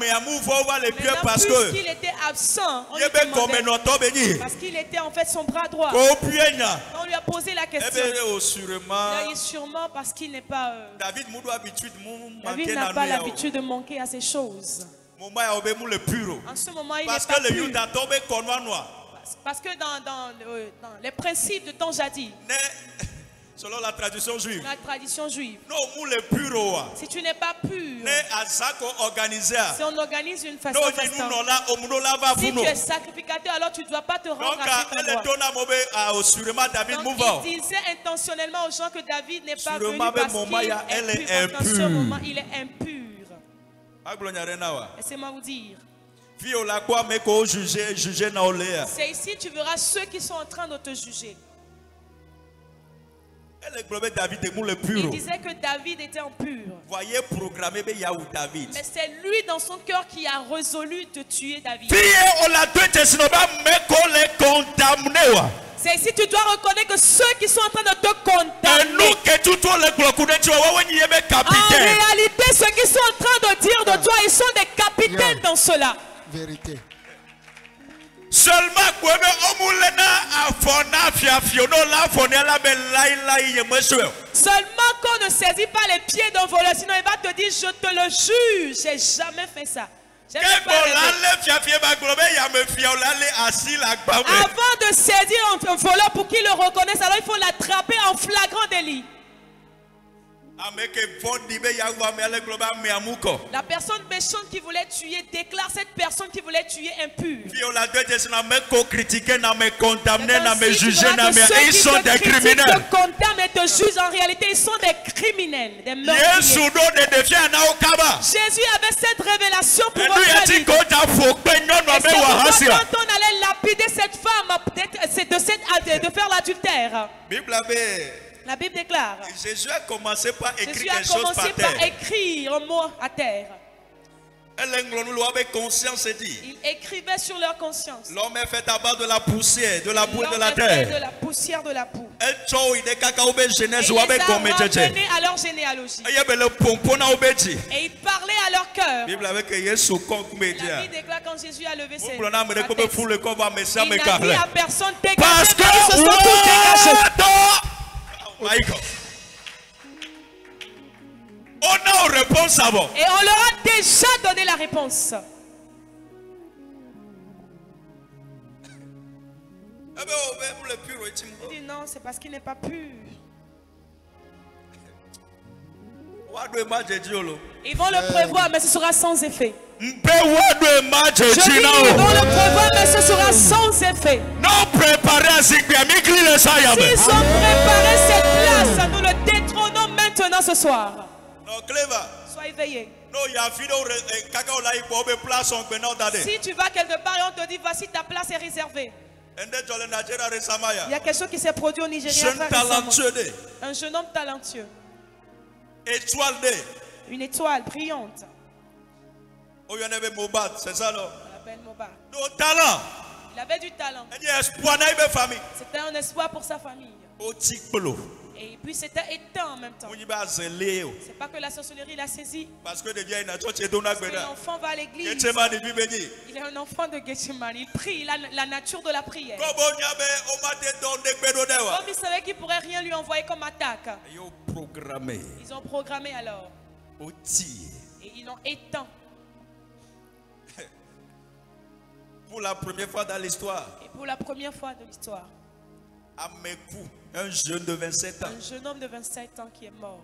Puisqu'il était absent, on lui demandait, parce qu'il était en fait son bras droit. On lui a posé la question. Il a dit sûrement parce qu'il n'est pas... David n'a pas l'habitude de manquer à ces choses. En ce moment, il n'est pas pur. Parce que dans les principes de temps jadis, selon la tradition juive, si tu n'es pas pur, si on organise une façon si tu es sacrificateur, alors tu ne dois pas te rendre à cet endroit. Il disait intentionnellement aux gens que David n'est pas venu parce qu'il est impur. En ce moment, il est impur. Laissez-moi vous dire. C'est ici tu verras ceux qui sont en train de te juger. Il disait que David était impur. Mais c'est lui dans son cœur qui a résolu de tuer David. C'est ici tu dois reconnaître que ceux qui sont en train de te condamner, en réalité ceux qui sont en train de dire de toi, ils sont des capitaines dans cela. Vérité. Seulement qu'on ne saisit pas les pieds d'un voleur, sinon il va te dire je te le jure, j'ai jamais fait ça. Avant de saisir un voleur pour qu'il le reconnaisse, alors il faut l'attraper en flagrant délit. La personne méchante qui voulait tuer déclare cette personne qui voulait tuer impure. Ils sont des criminels. Te condamnent et te jugent, en réalité ils sont des criminels, des meurtriers. Jésus avait cette révélation pour votre vie. Quand on allait lapider cette femme de faire l'adultère, la Bible déclare, Jésus a commencé par écrire quelque chose par terre. Écrire un mot à terre. Il écrivait sur leur conscience. L'homme est fait à base de la poussière, de la boue et de la terre. De la poussière, de la boue. Et il les a ramenés à leur généalogie. Et il parlait à leur cœur. La Bible déclare quand Jésus a levé ses mains. Il n'a dit à personne dégagez, parce que ils se sont tous dégagés. On a une réponse avant. Et on leur a déjà donné la réponse. Il dit non, c'est parce qu'il n'est pas pur. Ils vont le prévoir, mais ce sera sans effet. Je dis, ils vont le prévoir, mais ce sera sans effet. S'ils ont préparé cette place, nous le détrônons maintenant ce soir. Sois éveillé. Si tu vas quelque part et on te dit voici ta place est réservée. Il y a quelque chose qui s'est produit au Nigeria. Un jeune homme talentueux. Une étoile brillante. On l'appelle Mobat. Il avait du talent. C'était un espoir pour sa famille. Et puis c'était éteint en même temps. C'est pas que la sorcellerie l'a saisi. Parce que l'enfant va à l'église. Il est un enfant de Gethsemane. Il prie, il a la nature de la prière. Comme il savait qu'il ne pourrait rien lui envoyer comme attaque. Ils ont programmé alors. Et ils l'ont éteint. Pour la première fois dans l'histoire. Et pour la première fois de l'histoire. Un jeune de 27 ans. Un jeune homme de 27 ans qui est mort.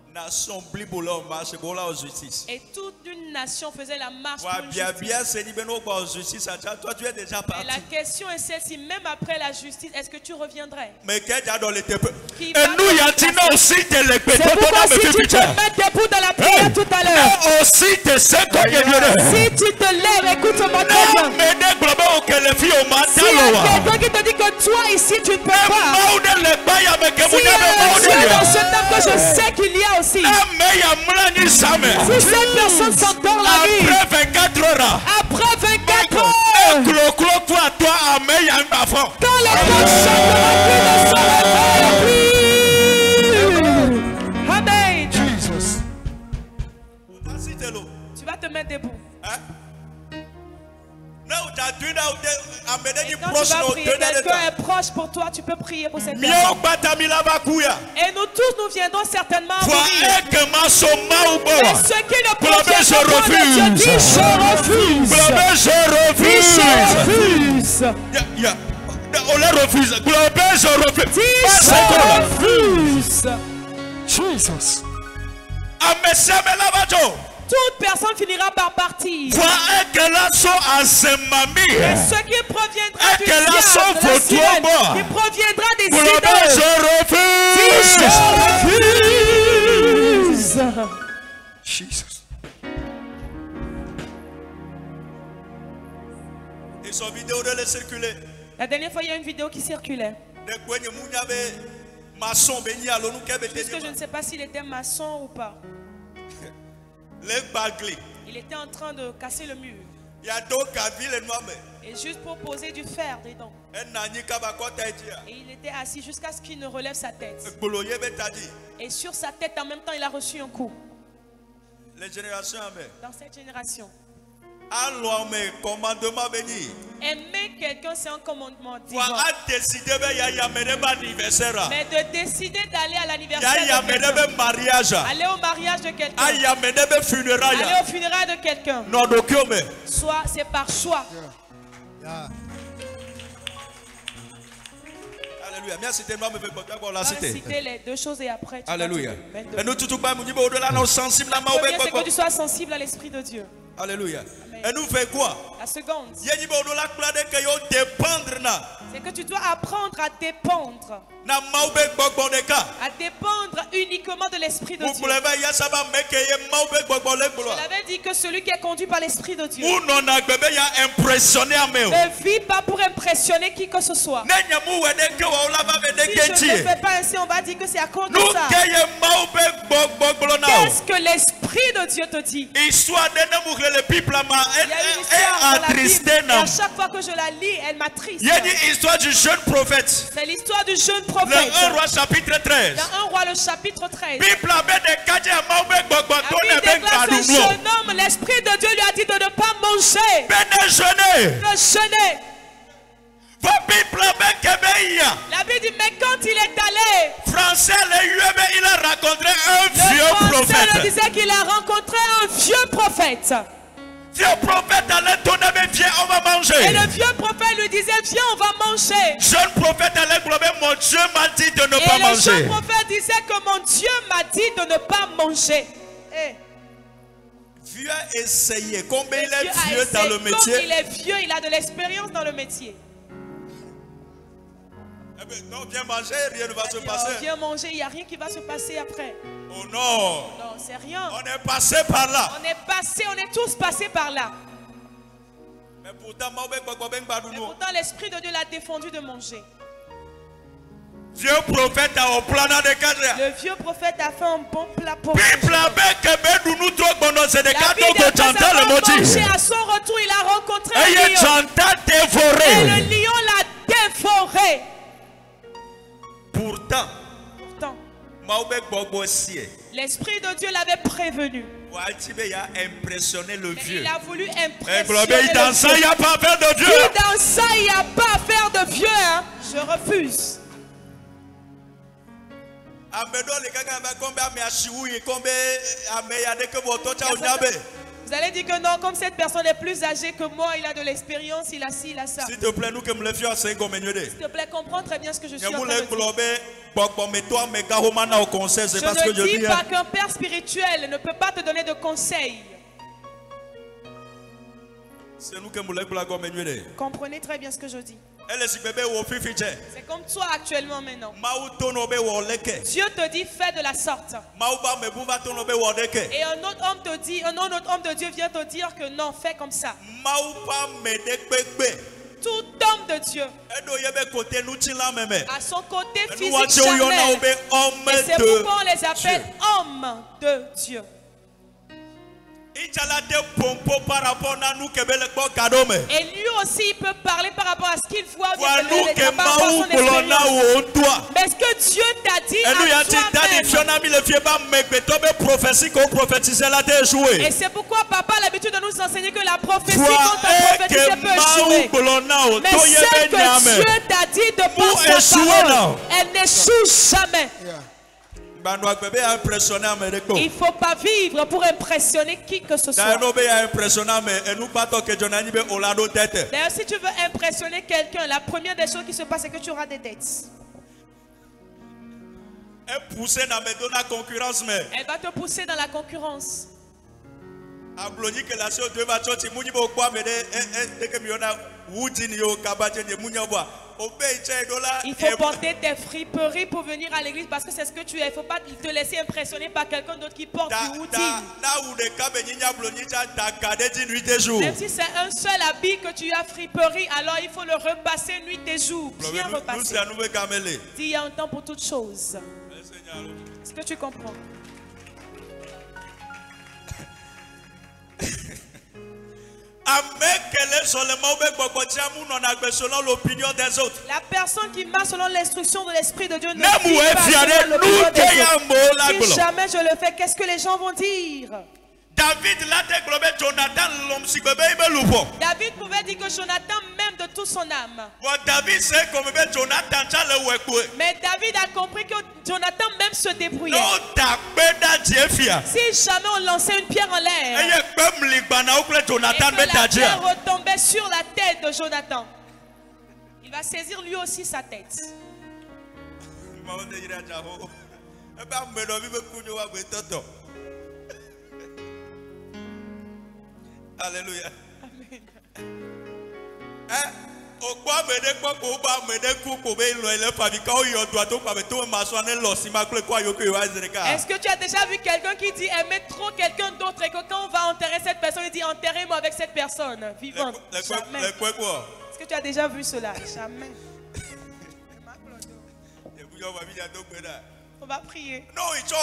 Et toute une nation faisait la marche pour justice. Et la question est celle-ci, même après la justice, est-ce que tu reviendrais? Et nous, c'est pourquoi si tu te mets debout dans la prière tout à l'heure, si tu te lèves, écoute-moi très bien. Si il y a quelqu'un qui te dit que toi ici tu ne peux pas, s'il y a un Dieu dans ce temps que je sais qu'il y a aussi, si cette personne s'endort la nuit, 24 heures. Après 24 heures. Quand les portes chantera plus ne se réveillent plus. Amen. Jesus. Tu vas te mettre debout. Et quand tu vas prier, quelqu'un est proche pour toi, tu peux prier pour cette personne. Et nous tous, nous viendrons certainement à mourir. Mais ceux qui ne proviennent pas de Dieu disent je refuse. Je refuse. On les refuse. Je refuse. Jesus. Toute personne finira par partir. Et ceux qui proviendra du diable, qui proviendra des idoles, je refuse. Jesus. Et son vidéo de les circuler. La dernière fois, il y a une vidéo qui circulait. Puisque je ne sais pas s'il était maçon ou pas. Il était en train de casser le mur. Et juste pour poser du fer dedans. Et il était assis jusqu'à ce qu'il ne relève sa tête. Et sur sa tête, en même temps, il a reçu un coup. Dans cette génération. Aimer quelqu'un, c'est un commandement divin. Mais de décider d'aller à l'anniversaire de quelqu'un, aller au mariage de quelqu'un, aller au funérailles de quelqu'un, soit c'est par choix. Alléluia. Merci de citer les deux choses et après. Alléluia. Et nous tout c'est que tu sois sensible à l'Esprit de Dieu. Alléluia. Et nous fait quoi? La seconde. C'est que tu dois apprendre à dépendre. À dépendre uniquement de l'Esprit de Dieu. Je l'avais dit que celui qui est conduit par l'Esprit de Dieu ne vit pas pour impressionner qui que ce soit. Si je ne fais pas ainsi, on va dire que c'est à cause de ça. Qu'est-ce que l'Esprit de Dieu te dit? Il y a une histoire dans la Bible, et à chaque fois que je la lis, elle m'attriste. Il y a une histoire du jeune prophète. C'est l'histoire du jeune prophète. Dans 1 Roi chapitre 13. Dans 1 Roi le chapitre 13. La Bible déclare ce jeune homme, l'Esprit de Dieu lui a dit de ne pas manger. De jeûner. La Bible dit, mais quand il est allé, il a rencontré un vieux prophète. Le disait qu'il a rencontré un vieux prophète. Vieux prophète allait donner, mais viens, on va manger. Et le vieux prophète lui disait, viens, on va manger. Jeune prophète allait glober, mon Dieu m'a dit de ne pas manger. Et le jeune prophète disait que mon Dieu m'a dit de ne pas manger. Vieux a essayé. Combien il est vieux dans le métier? Comme il est vieux, il a de l'expérience dans le métier. Non, viens manger, rien ne va se passer. Viens manger, il n'y a rien qui va se passer après. Oh non. Non, c'est rien. On est passé par là. On est tous passés par là. Mais pourtant, l'Esprit de Dieu l'a défendu de manger. Vieux prophète a au plan de cadre. Le vieux prophète a fait un bon plat pour manger. À son retour, il a rencontré un lion. Et le lion l'a dévoré. Pourtant, l'Esprit de Dieu l'avait prévenu. Il a impressionné le vieux. Il a voulu impressionner le vieux. Dans ça, il n'y a pas à faire de Dieu. Dans ça, il n'y a pas à faire de vieux. Hein? Je refuse. Vous allez dire que non, comme cette personne est plus âgée que moi, il a de l'expérience, il a ci, il a ça. S'il te plaît, nous que me le fions, c'est comme s'il te plaît, comprends très bien ce que je suis en train de dire. Je ne dis pas qu'un père spirituel ne peut pas te donner de conseils. Comprenez très bien ce que je dis. C'est comme toi actuellement maintenant. Dieu te dit fais de la sorte. Et un autre homme te dit, un autre homme de Dieu vient te dire que non, fais comme ça. Tout homme de Dieu à son côté physique charnel. Et c'est pourquoi on les appelle hommes de Dieu. Et lui aussi il peut parler par rapport à ce qu'il voit par rapport à son expérience. Mais ce que Dieu t'a dit à toi-même. Et c'est pourquoi papa a l'habitude de nous enseigner que la prophétie quand on prophétise peut échouer. Mais celle que Dieu t'a dit de par sa parole, elle n'échoue jamais. Il ne faut pas vivre pour impressionner qui que ce soit. D'ailleurs, si tu veux impressionner quelqu'un, la première des choses qui se passe, c'est que tu auras des dettes. Elle va te pousser dans la concurrence. Il faut porter tes friperies pour venir à l'église parce que c'est ce que tu es. Il ne faut pas te laisser impressionner par quelqu'un d'autre qui porte du hoodie. Même si c'est un seul habit que tu as friperie, alors il faut le repasser nuit et jour. Bien repasser. Il y a un temps pour toutes choses. Est-ce que tu comprends? La personne qui marche selon l'instruction de l'Esprit de Dieu ne vit pas selon l'opinion des autres. Si jamais je le fais, qu'est-ce que les gens vont dire? David pouvait dire que Jonathan m'aime de toute son âme. Mais David a compris que Jonathan même se débrouillait. Si jamais on lançait une pierre en l'air et que la pierre retombait sur la tête de Jonathan, il va saisir lui aussi sa tête. Alléluia. Amen. Est-ce que tu as déjà vu quelqu'un qui dit aimer trop quelqu'un d'autre et que quand on va enterrer cette personne, il dit enterrez-moi avec cette personne vivante? Jamais. Est-ce que tu as déjà vu cela? Jamais. On va prier. Non, il faut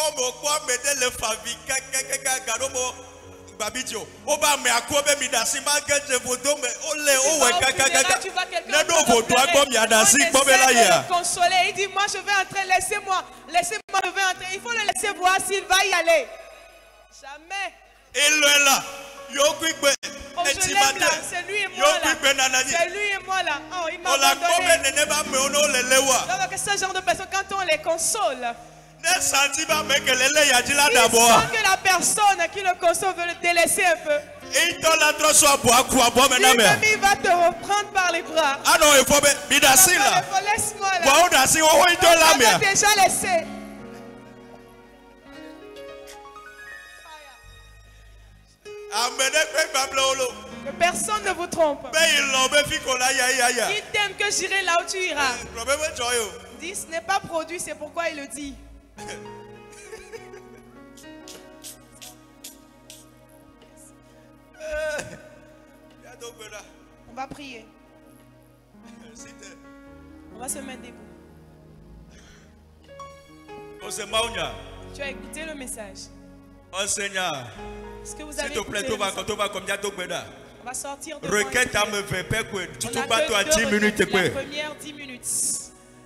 le consoler. Il dit moi je vais entrer, laissez-moi, je vais entrer. Il faut le laisser voir s'il va y aller. Jamais. Et là, oh, je l'aime là, c'est lui et moi là. C'est lui et moi là. Oh, il m'a abandonné. Donc ce genre de personnes, quand on les console, il sent que la personne qui le console veut le délaisser un peu. Lui-même il va te reprendre par les bras. Ah non, il faut laisse-moi là. On t'a déjà laissé. Que personne ne vous trompe. Il t'aime que j'irai là où tu iras. Dit, ce n'est pas produit, c'est pourquoi il le dit. On va prier. On va se mettre debout. Tu as écouté le message. Oh Seigneur, est-ce que vous avez écouté le message? On va sortir de requête à me faire quoi? Tout au bas toi 10 minutes quoi? La première 10 minutes.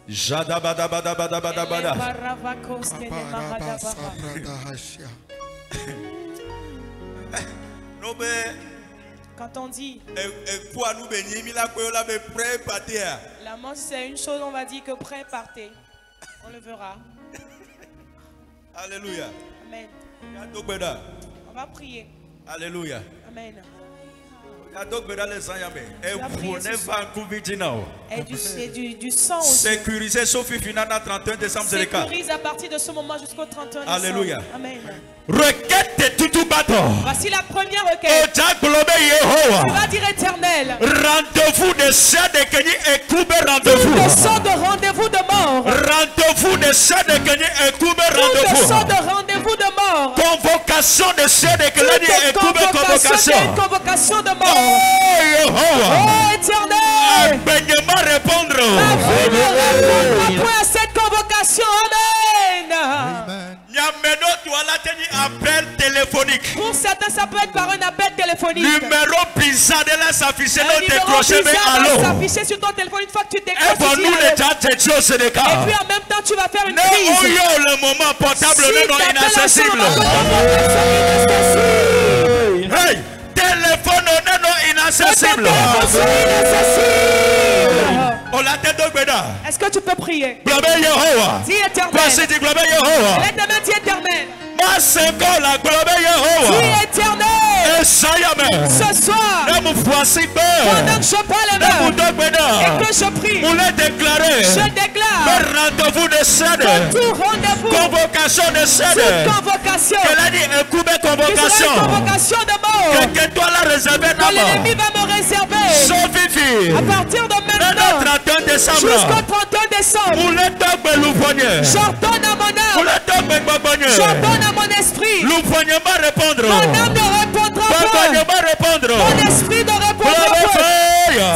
Jada bada bada bada bada bada. Quand on dit la mort c'est une chose, on va dire que prêt partez. On le verra. Alléluia. Amen. On va prier. Alléluia. Amen. Et du sang aussi. Sécurisé sauf final 31 décembre. Sécurise à partir de ce moment jusqu'au 31 décembre. Alléluia. Amen. Requête de tout bateau. Voici la première requête. Tu vas dire Éternel. Rendez-vous de ça de Kenny et Koube rendez-vous. Tout le sang de rendez-vous de mort. Rendez-vous de ça de Kenny et Koube rendez-vous. Tout le sang de rendez-vous de mort. Convocation de ça de Kenny et Koube convocation. Convocation de mort. Oh Éternel. Bénémoine répondre. Après cette convocation. Amen. Amen. appel téléphonique. Pour certains, ça peut être par un appel téléphonique. Numéro bizarre de la s'afficher, non décroché, mais allô. S'afficher sur ton téléphone une fois que tu décroches. Et puis en même temps, tu vas faire une crise. Le moment portable non inaccessible. Hey, téléphone non inaccessible. Est-ce que tu peux prier? Dis éternel. L'éternel, dis éternel. Dis éternel. Ce soir, pendant que je parle et que je prie, je déclare que tout rendez-vous, convocation de toute convocation, convocation de mort, que l'ennemi va me réserver à partir de maintenant jusqu'au 31 décembre. J'ordonne à mon âme, j'ordonne à mon esprit, mon âme ne répondra pas, mon esprit ne répondra pas.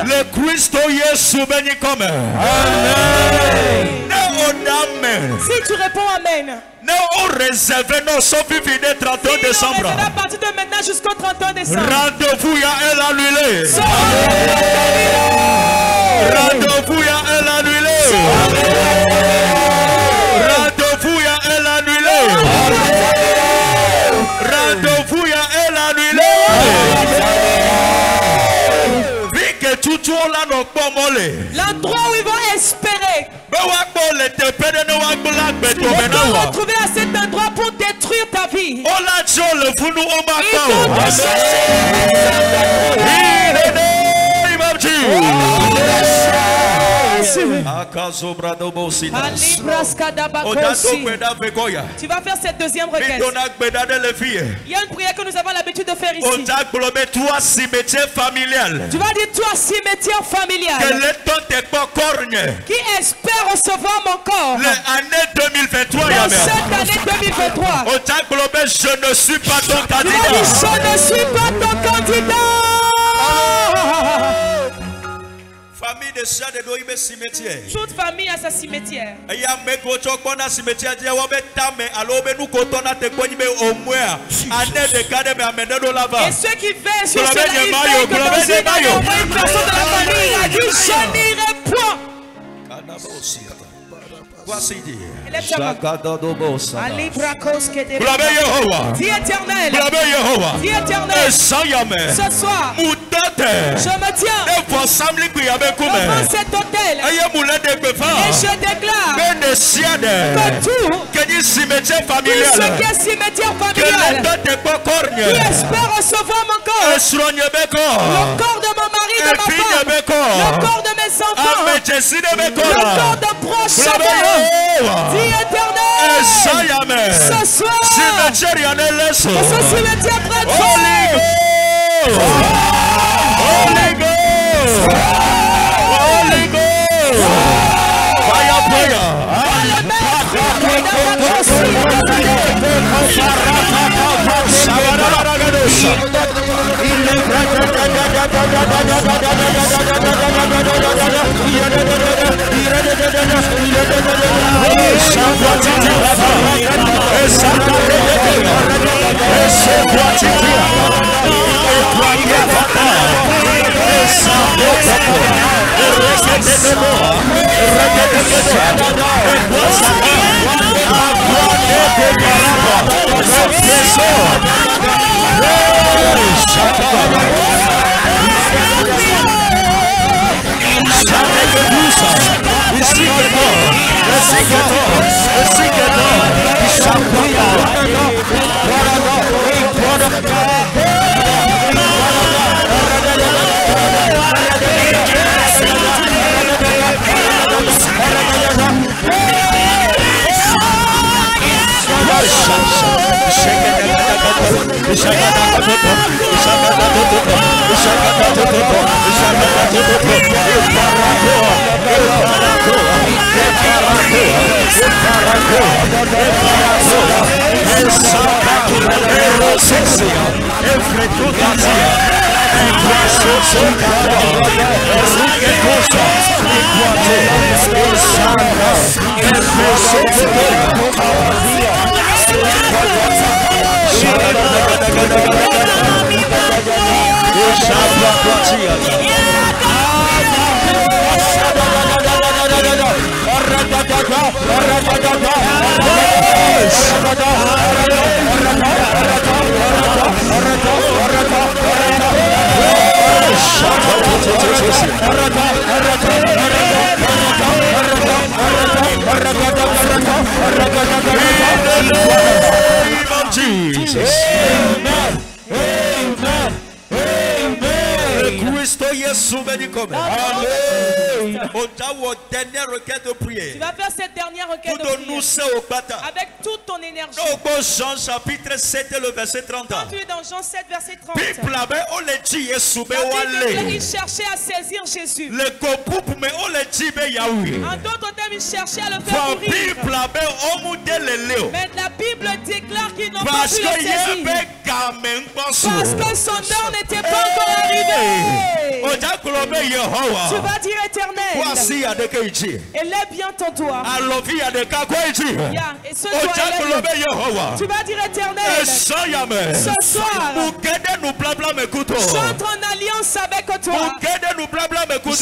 Le Christ Jésus béni comme. Amen. Si tu réponds Amen. Nous réservons nos sauves de 31 décembre. À partir de maintenant jusqu'au 31 décembre. Rendez-vous à El Annulé. Rendez-vous à El Annulé. Rendez-vous à El Annulé. Rendez-vous à El Annulé. L'endroit où ils vont espérer. Ils vont te retrouver à cet endroit pour détruire ta vie. Ils vont te chercher. Tu vas faire cette deuxième requête. Il y a une prière que nous avons l'habitude de faire ici. Tu vas dire toi cimetière familial qui espère recevoir mon corps. L'année 2023. Dans cette année 2023. Je ne suis pas ton candidat. Tu vas dire je ne suis pas ton candidat. Famille de ça de doit cimetière. Toute famille a sa cimetière. Et ceux qui veillent sur cela, ils veillent que dans une année, une personne de la famille a dit je n'irai point. Voici dire. Dis éternel. Dis éternel. Ce soir, je me tiens devant cet hôtel et je déclare que tout ce qui est cimetière familial qui espère recevoir mon corps, le corps de mon mari, de ma femme, le corps de mes enfants, le corps de proches. Dis éternel, ce soir, ce cimetière près de Holy Ghost, Holy Ghost, fire, fire. Tu vas faire cette dernière requête de prière avec toute ton énergie. Jean chapitre 7 le verset 30. Quand tu es dans Jean 7 verset 30, la Bible déclare il cherchait à saisir Jésus. En d'autres termes, il cherchait à le faire mourir. Mais la Bible déclare qu'ils n'ont pas pu le saisir parce que son heure n'était pas encore arrivée. Tu vas dire Éternel, élève bien ton doigt. Et ce doigt, tu vas dire Éternel, ce soir, j'entre en alliance avec toi.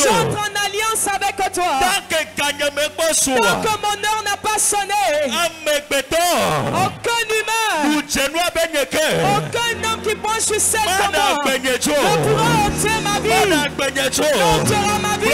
J'entre en alliance avec toi. Tant que mon heure n'a pas sonné, aucun humain, aucun homme qui penche sur cette commande ne pourra ôter ma vie, ôtera ma vie.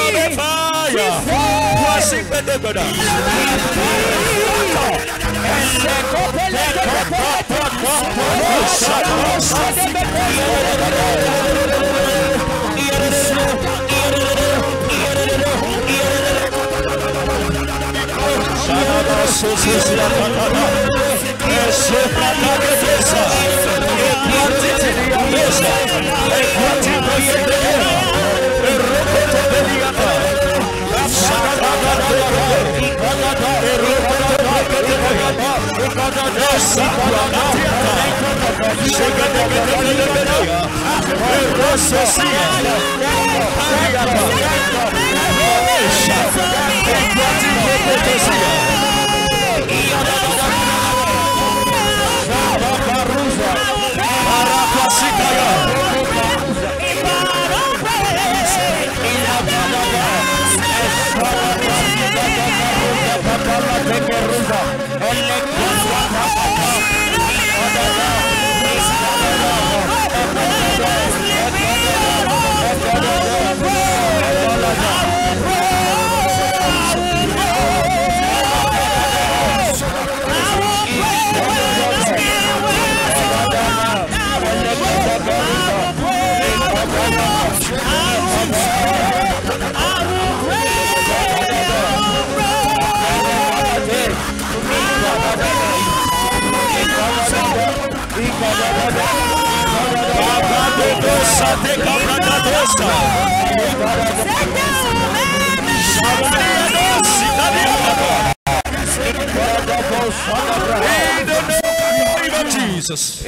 Jesus.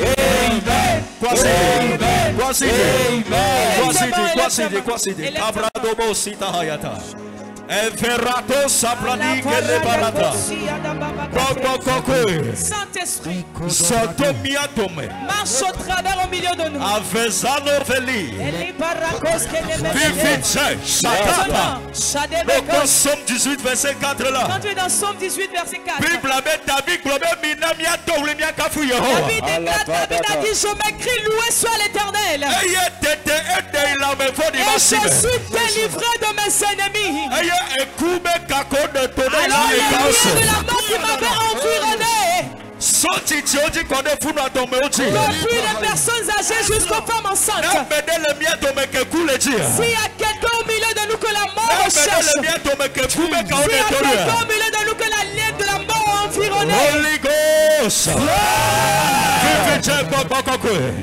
Saint-Esprit, marche au travers au milieu de nous. Dans Somme 18 verset 4 là. Quand tu es dans Somme 18 verset 4, David a dit, je m'écris, loué soit l'Éternel. Et je suis délivré de mes ennemis. Alors les liens de la mort qui m'avaient environné, depuis les personnes âgées jusqu'aux femmes enceintes, s'il y a quelqu'un au milieu de nous que la mort recherche, s'il y a quelqu'un au milieu de nous que la ligne de la mort a environné,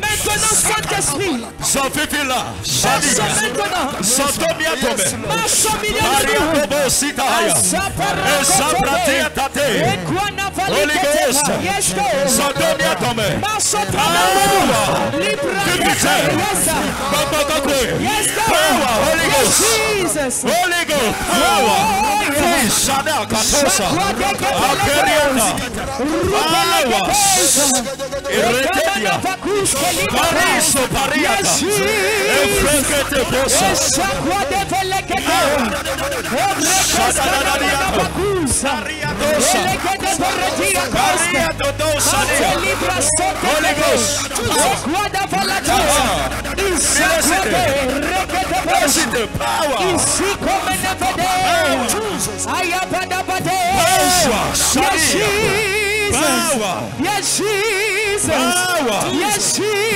Maintenant, Saint-Esprit. Holy Ghost, power, Shada Katosa, Eretedia, Pariso Pariata, Efrekete Bosa, Holy Ghost, power, yes, Jesus. Yes, Jesus.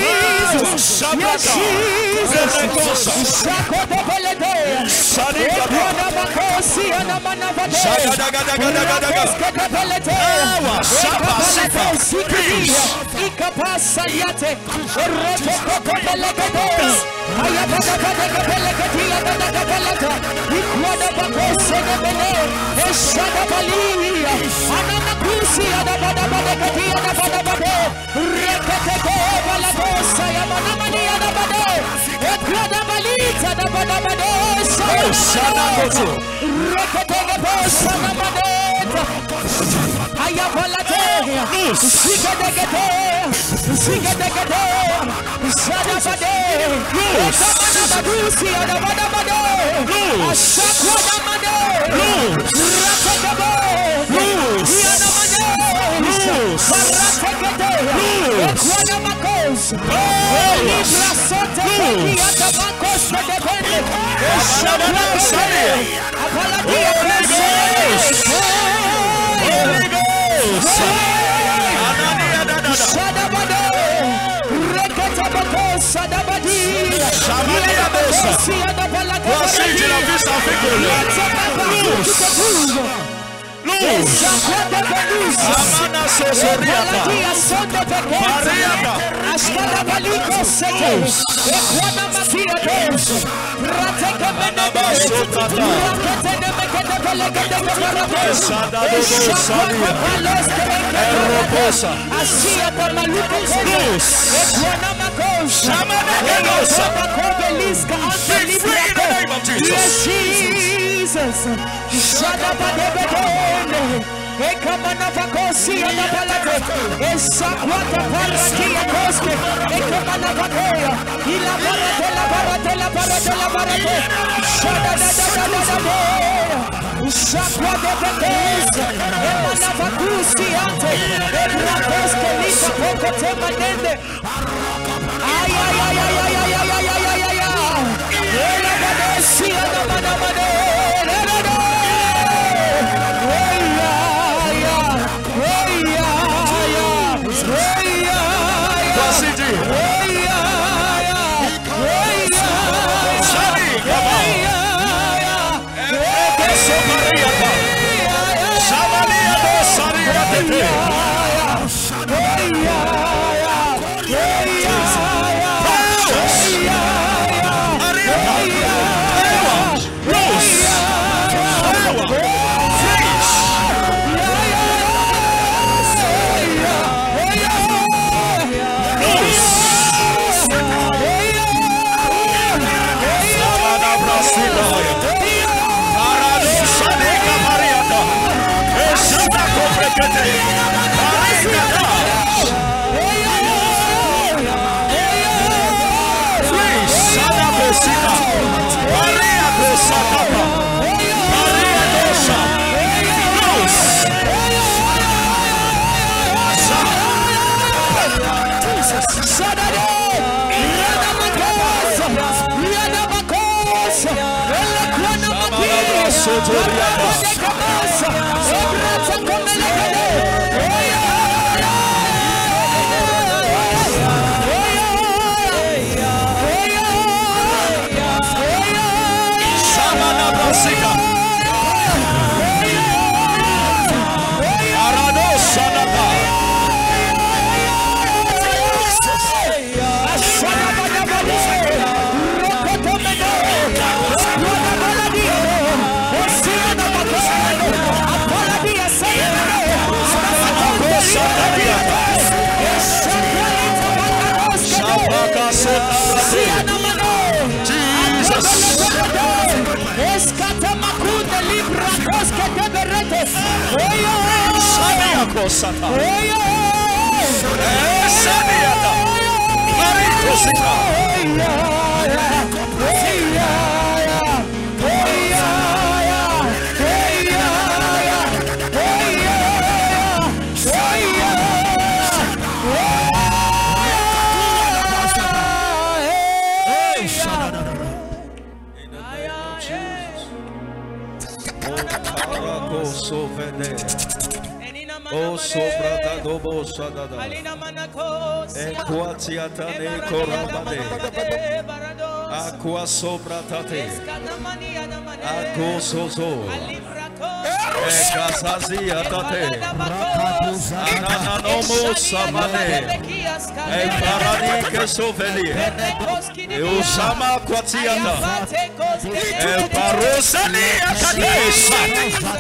Yes, Jesus. Sata. Sadiata. Mariko Sita. Oh, sobrata dobo sadada. Equatiatane corabade. Aqua sobratate. Aquo sozo. Ecasaziatate. Ananomo samane. E paradique soveli. E usama quatiata. E parosani atadesa.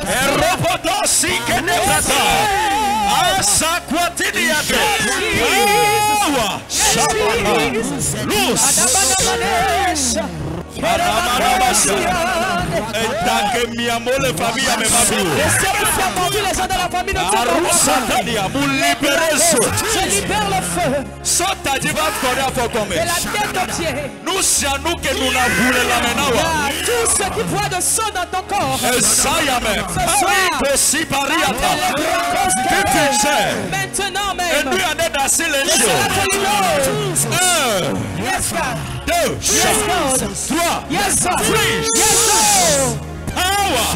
E robodosi que nebrata. Asa quotidiana. Awa. Sabana. Luz. Tant que mi amor la famille a je libère le feu de la tête aux pieds. Nous savons que nous n'avons la maintenant. Tout ce qui voit de sang dans ton corps. Maintenant même. Et nous allons danser les choses. 2, 3, yes, sir. Freeze. Yes, sir. Power.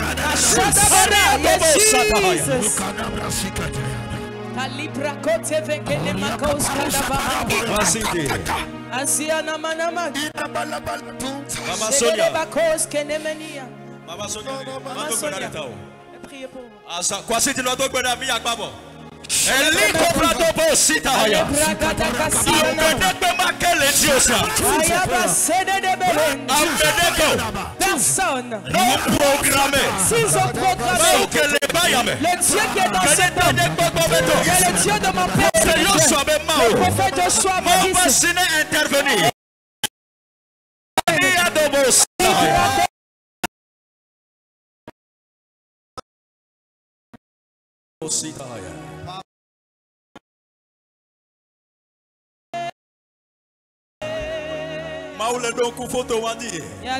Mama Sonia. Mama Sonia. Priez pour moi. Personne. Non programmé. S'ils ont programmé le Dieu qui est dans cet homme, c'est le Dieu de mon père. Le prophète Joshua m'a dit intervenir.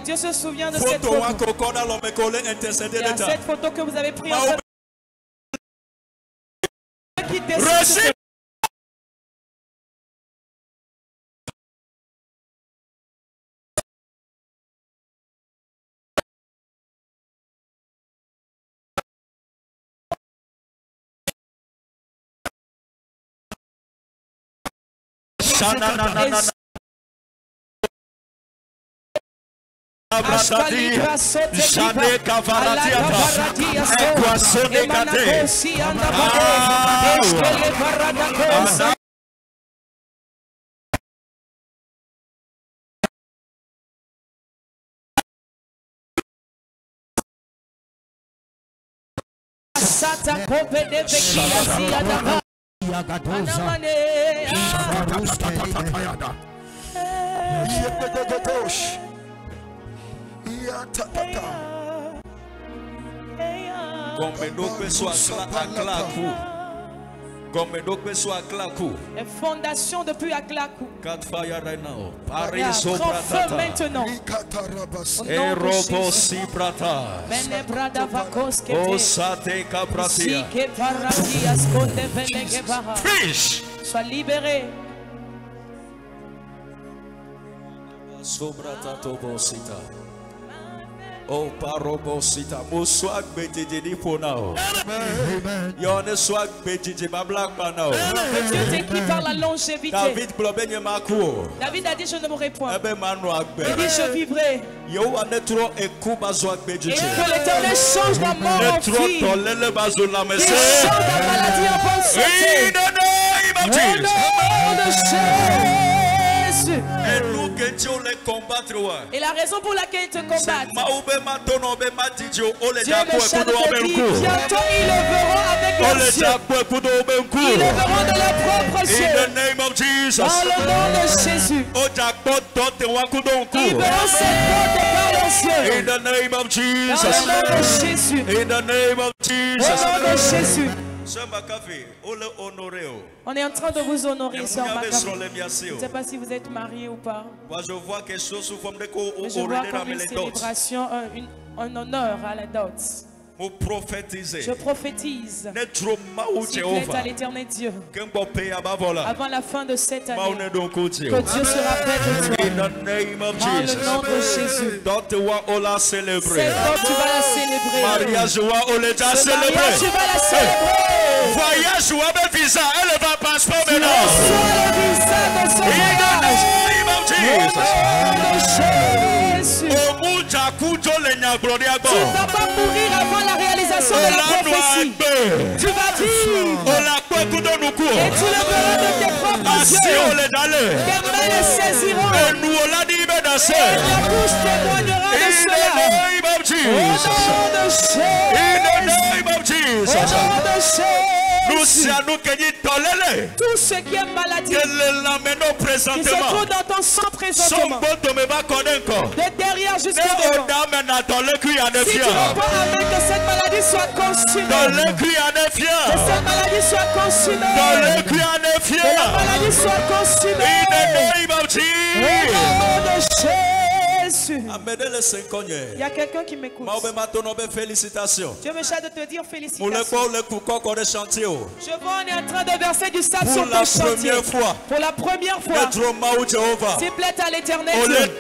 Dieu se souvient de cette photo. Il y a cette photo que vous avez prise en qui décide. Les fondations depuis Aklakou. Prends feu maintenant. Sois libéré. Oh, parobosita, muswag betidini ponao. Yone swag betidi bablak banao. Dieu t'écrit par la longévité. David blobenye makuo. David a dit je ne mourrai point. Ebe manu agbe. Il dit je vivrai. Yo anetro ekuba swag betidi. Et que l'Éternel change la mort en vie. Il change la maladie en bonne santé. In the name of Jesus. Au nom de Jésus. Et la raison pour laquelle ils te combattent, Dieu le chat de tes vies, bientôt ils le verront avec leurs yeux. Ils le verront de leurs propres yeux. Dans le nom de Jésus. Ils verront cette porte par leurs yeux. In the name of Jesus. Dans le nom de Jésus. In the name of Jesus. Au nom de Jésus. On est en train de vous honorer, sœur Makafi. Je ne sais pas si vous êtes marié ou pas. Je vois quelque chose mais je vois comme une célébration, un honneur à la dot. Je prophétise. S'il plaît à l'éternel Dieu, avant la fin de cette année, que Dieu sera près de toi. Dans le nom de Jésus. Cette dot, tu vas la célébrer. Ce mariage, tu vas la célébrer. Voyage ou un visa, elle va passer maintenant. Le visa de ce voyage. Tu ne vas pas mourir avant la réalisation de la prophétie. Tu vas vivre. Et tu le verras de tes propres yeux. Tes mains le saisiront. Et ta bouche témoignera de cela. Au nom de Jésus. Au nom de Jésus. Tout ce qui est maladie, qui se trouve dans ton sang présentement, de derrière jusqu'à devant. Si tu ne pas avec que cette maladie soit consumée, que cette maladie soit consumée, que la maladie soit consumée, au nom de Jésus. Il y a quelqu'un qui m'écoute. Dieu me charge de te dire félicitations. Je vois, on est en train de verser du sable sur ton chantier. Pour la première fois. S'il plaît à l'éternel Dieu.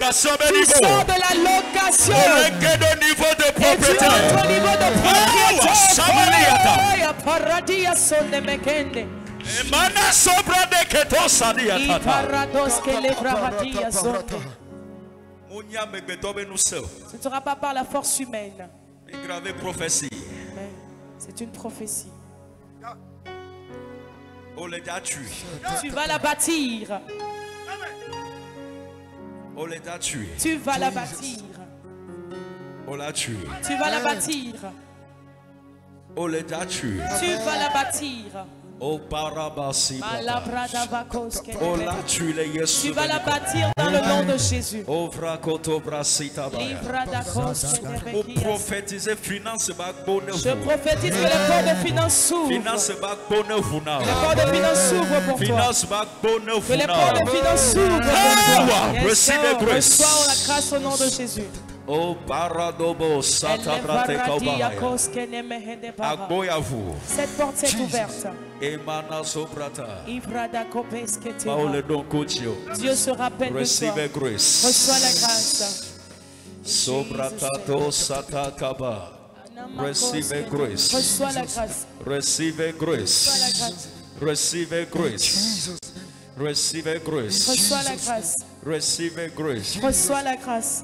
Tu sors de la location. Et tu entres au niveau de propriété. Ce ne sera pas par la force humaine. C'est une prophétie. Tu vas la bâtir. Tu vas la bâtir. Tu vas la bâtir. Tu vas la bâtir. Tu vas la bâtir dans le nom de Jésus. Je prophétise que les portes de finances s'ouvrent. Les portes de finances s'ouvrent pour toi. Que les portes de finances s'ouvrent pour toi. Reçois la grâce au nom de Jésus. Oh paradobo satabrate kaubaya. Cette porte s'est ouverte. Emana sobrata. Dieu se rappelle de toi. Reçois la grâce. Sobratato satakaba. Receive grace. Reçois la grâce. Receive grace. Receive grace. Receive grace. Reçois la grâce. Receive grace. Reçois la grâce.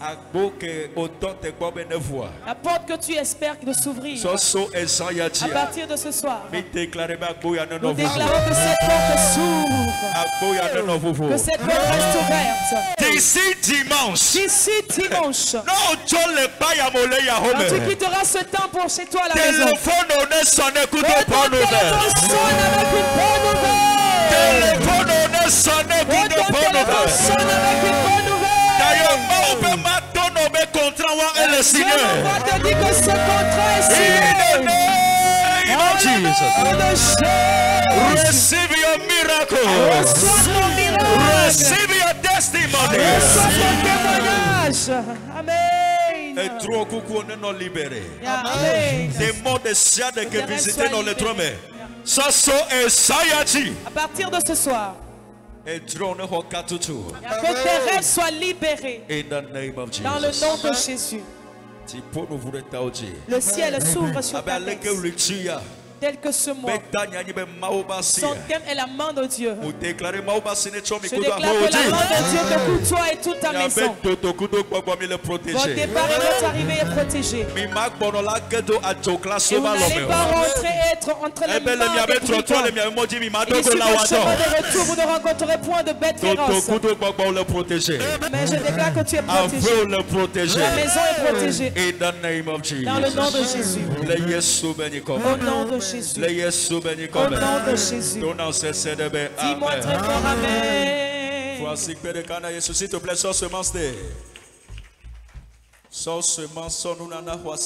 La porte que tu espères de s'ouvrir à partir de ce soir. Nous déclarons que cette porte s'ouvre. Que cette porte reste ouverte. D'ici dimanche. Quand tu quitteras ce temps pour chez toi à la maison. Ton téléphone sonne avec une bonne nouvelle. D'ailleurs, Dieu va te dire que ce contrat est signé. Receive your miracle. Receive your testimony. Amen. Et trop coucou on est non libéré. Amen. Des mots de siade que visiter dans les tromés. Ça so et sayati. À partir de ce soir. Et drone hokatutu. Que tes rêves soient libérés. In the name of Jesus. Dans le nom de Jésus. Le ciel s'ouvre sur ta tête. Tel que ce mois. Son thème est la main de Dieu. Je déclare que la main de Dieu te côtoie et toute ta maison. Votre départ et votre arrivée est protégé. Et vous n'allez pas rentrer et être entre les mains des brutaux. Et sur le chemin de retour, vous ne rencontrerez point de bêtes féroces. Mais je déclare que tu es protégé. La maison est protégée. Dans le nom de Jésus. Au nom de Jésus. Au nom de Jésus. Dis-moi très fort amen. S'il te plaît, sors semence. Sors semence, nous n'en avons pas.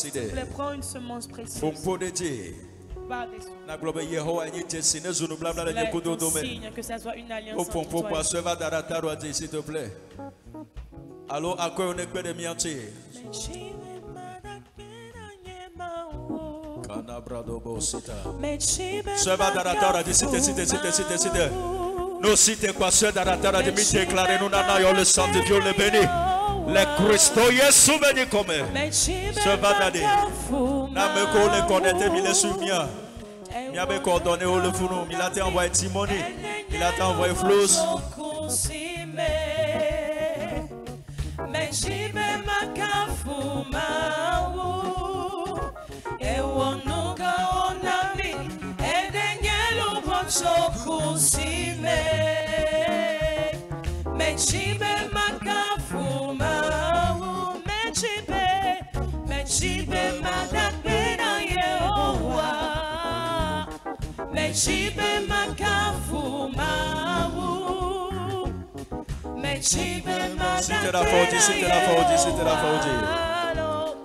Prends une semence précieuse. pas déçu. Signe que ça soit une alliance entre toi et s'il te plaît. Allô, à quoi on est que de mianti? Sœur Daratar dit cité. Nous citez quoi, Sœur Daratar a dit déclarer nous n'avons le sang de Dieu le béni. Les Christo Yesu béni comme. Sœur Badadi. N'a me collé connecté mille sur mia. Mia be coordonné au le fourneau. Il a envoyé Timoni. Il a envoyé Flous.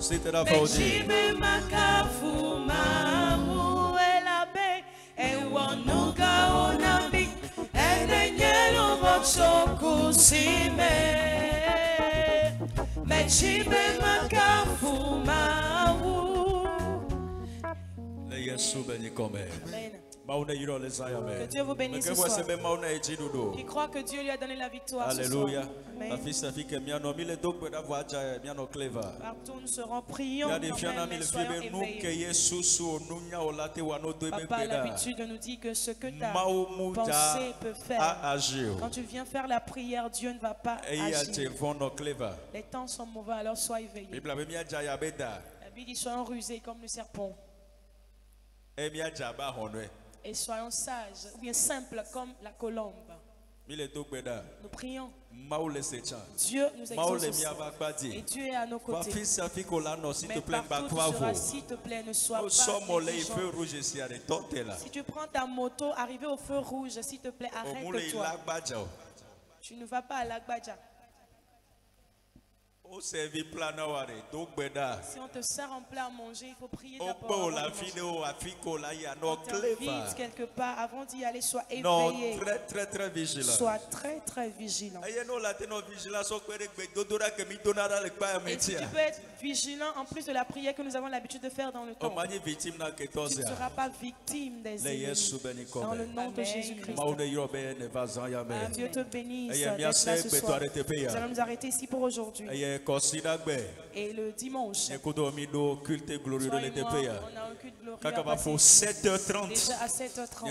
C'était la faute. Que Dieu vous bénisse ce soir. Qui croit que Dieu lui a donné la victoire. Alléluia. Partout nous serons prions. Papa a l'habitude de nous dire que ce que ta pensée peut faire, quand tu viens faire la prière, Dieu ne va pas agir. Les temps sont mauvais, alors sois éveillé. La Bible dit soyons rusés comme le serpent. Et soyons sages, ou bien simples comme la colombe. Nous prions. Dieu nous exauce aussi. Et Dieu est à nos côtés. Mais partout tu seras, s'il te plaît, ne sois pas négligent. Si tu prends ta moto, arrivé au feu rouge, s'il te plaît, arrête-toi. Tu ne vas pas à l'Agbadja. Si on te sert en plat à manger, il faut prier d'abord. On t'invite quelque part, avant d'y aller, sois éveillé. Non, très vigilant. Sois très vigilant. Et si tu peux être vigilant en plus de la prière que nous avons l'habitude de faire dans le temps, tu ne seras pas victime des ennemis. Dans le nom de Jésus-Christ. Dieu te bénisse d'être là ce soir. Nous allons nous arrêter ici pour aujourd'hui. Et le dimanche, on a un culte glorieux déjà à 7h30.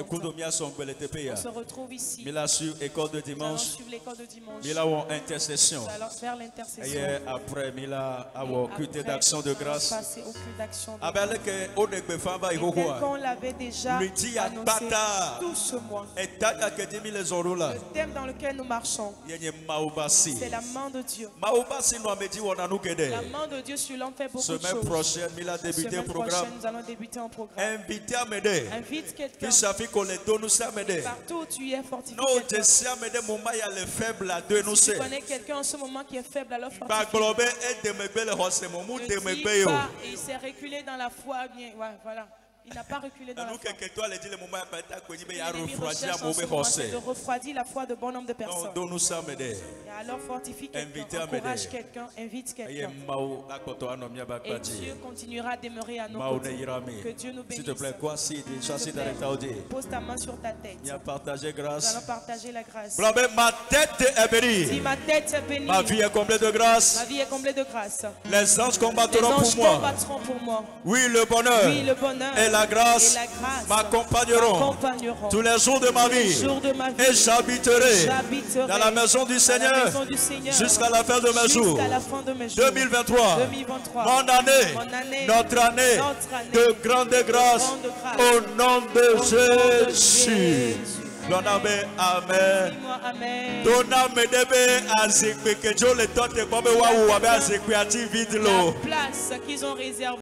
On se retrouve ici. Nous allons suivre l'école de dimanche. Nous allons faire l'intercession. Après, nous allons culte d'action de grâce. On l'avait déjà annoncé tout ce mois. Le thème dans lequel nous marchons, c'est la main de Dieu. La main de Dieu sur l'homme fait beaucoup de choses. Semaine prochaine, nous allons débuter un programme. Nous allons débuter un programme. Invitez à m'aider. Invite quelqu'un. Partout où tu es fortifié. Si tu connais quelqu'un en ce moment qui est faible, alors fortifie. Il s'est reculé dans la foi. Bien, voilà. Il n'a pas reculé dans la foi. De refroidir la foi de bon nombre de personnes. Et alors fortifie quelqu'un, encourage quelqu'un, invite quelqu'un. Et Dieu continuera à demeurer à nos côtés. Que Dieu nous bénisse. S'il te plaît, quoi si pose ta main sur ta tête. Nous allons partager la grâce. Ma tête est bénie. Si ma tête est bénie. Ma vie est comblée de grâce. Ma vie est comblée de grâce. Les anges combattront pour moi. Oui, le bonheur. Et la grâce m'accompagneront tous les jours de ma vie. Et j'habiterai dans la maison du Seigneur jusqu'à la fin de mes jours. 2023, mon année, notre année de grande grâce au nom de Jésus. Amen. Dona medebe azekpe kejo le tote bobe wa wa be azekpe ati vide lo. La place qu'ils ont réservée.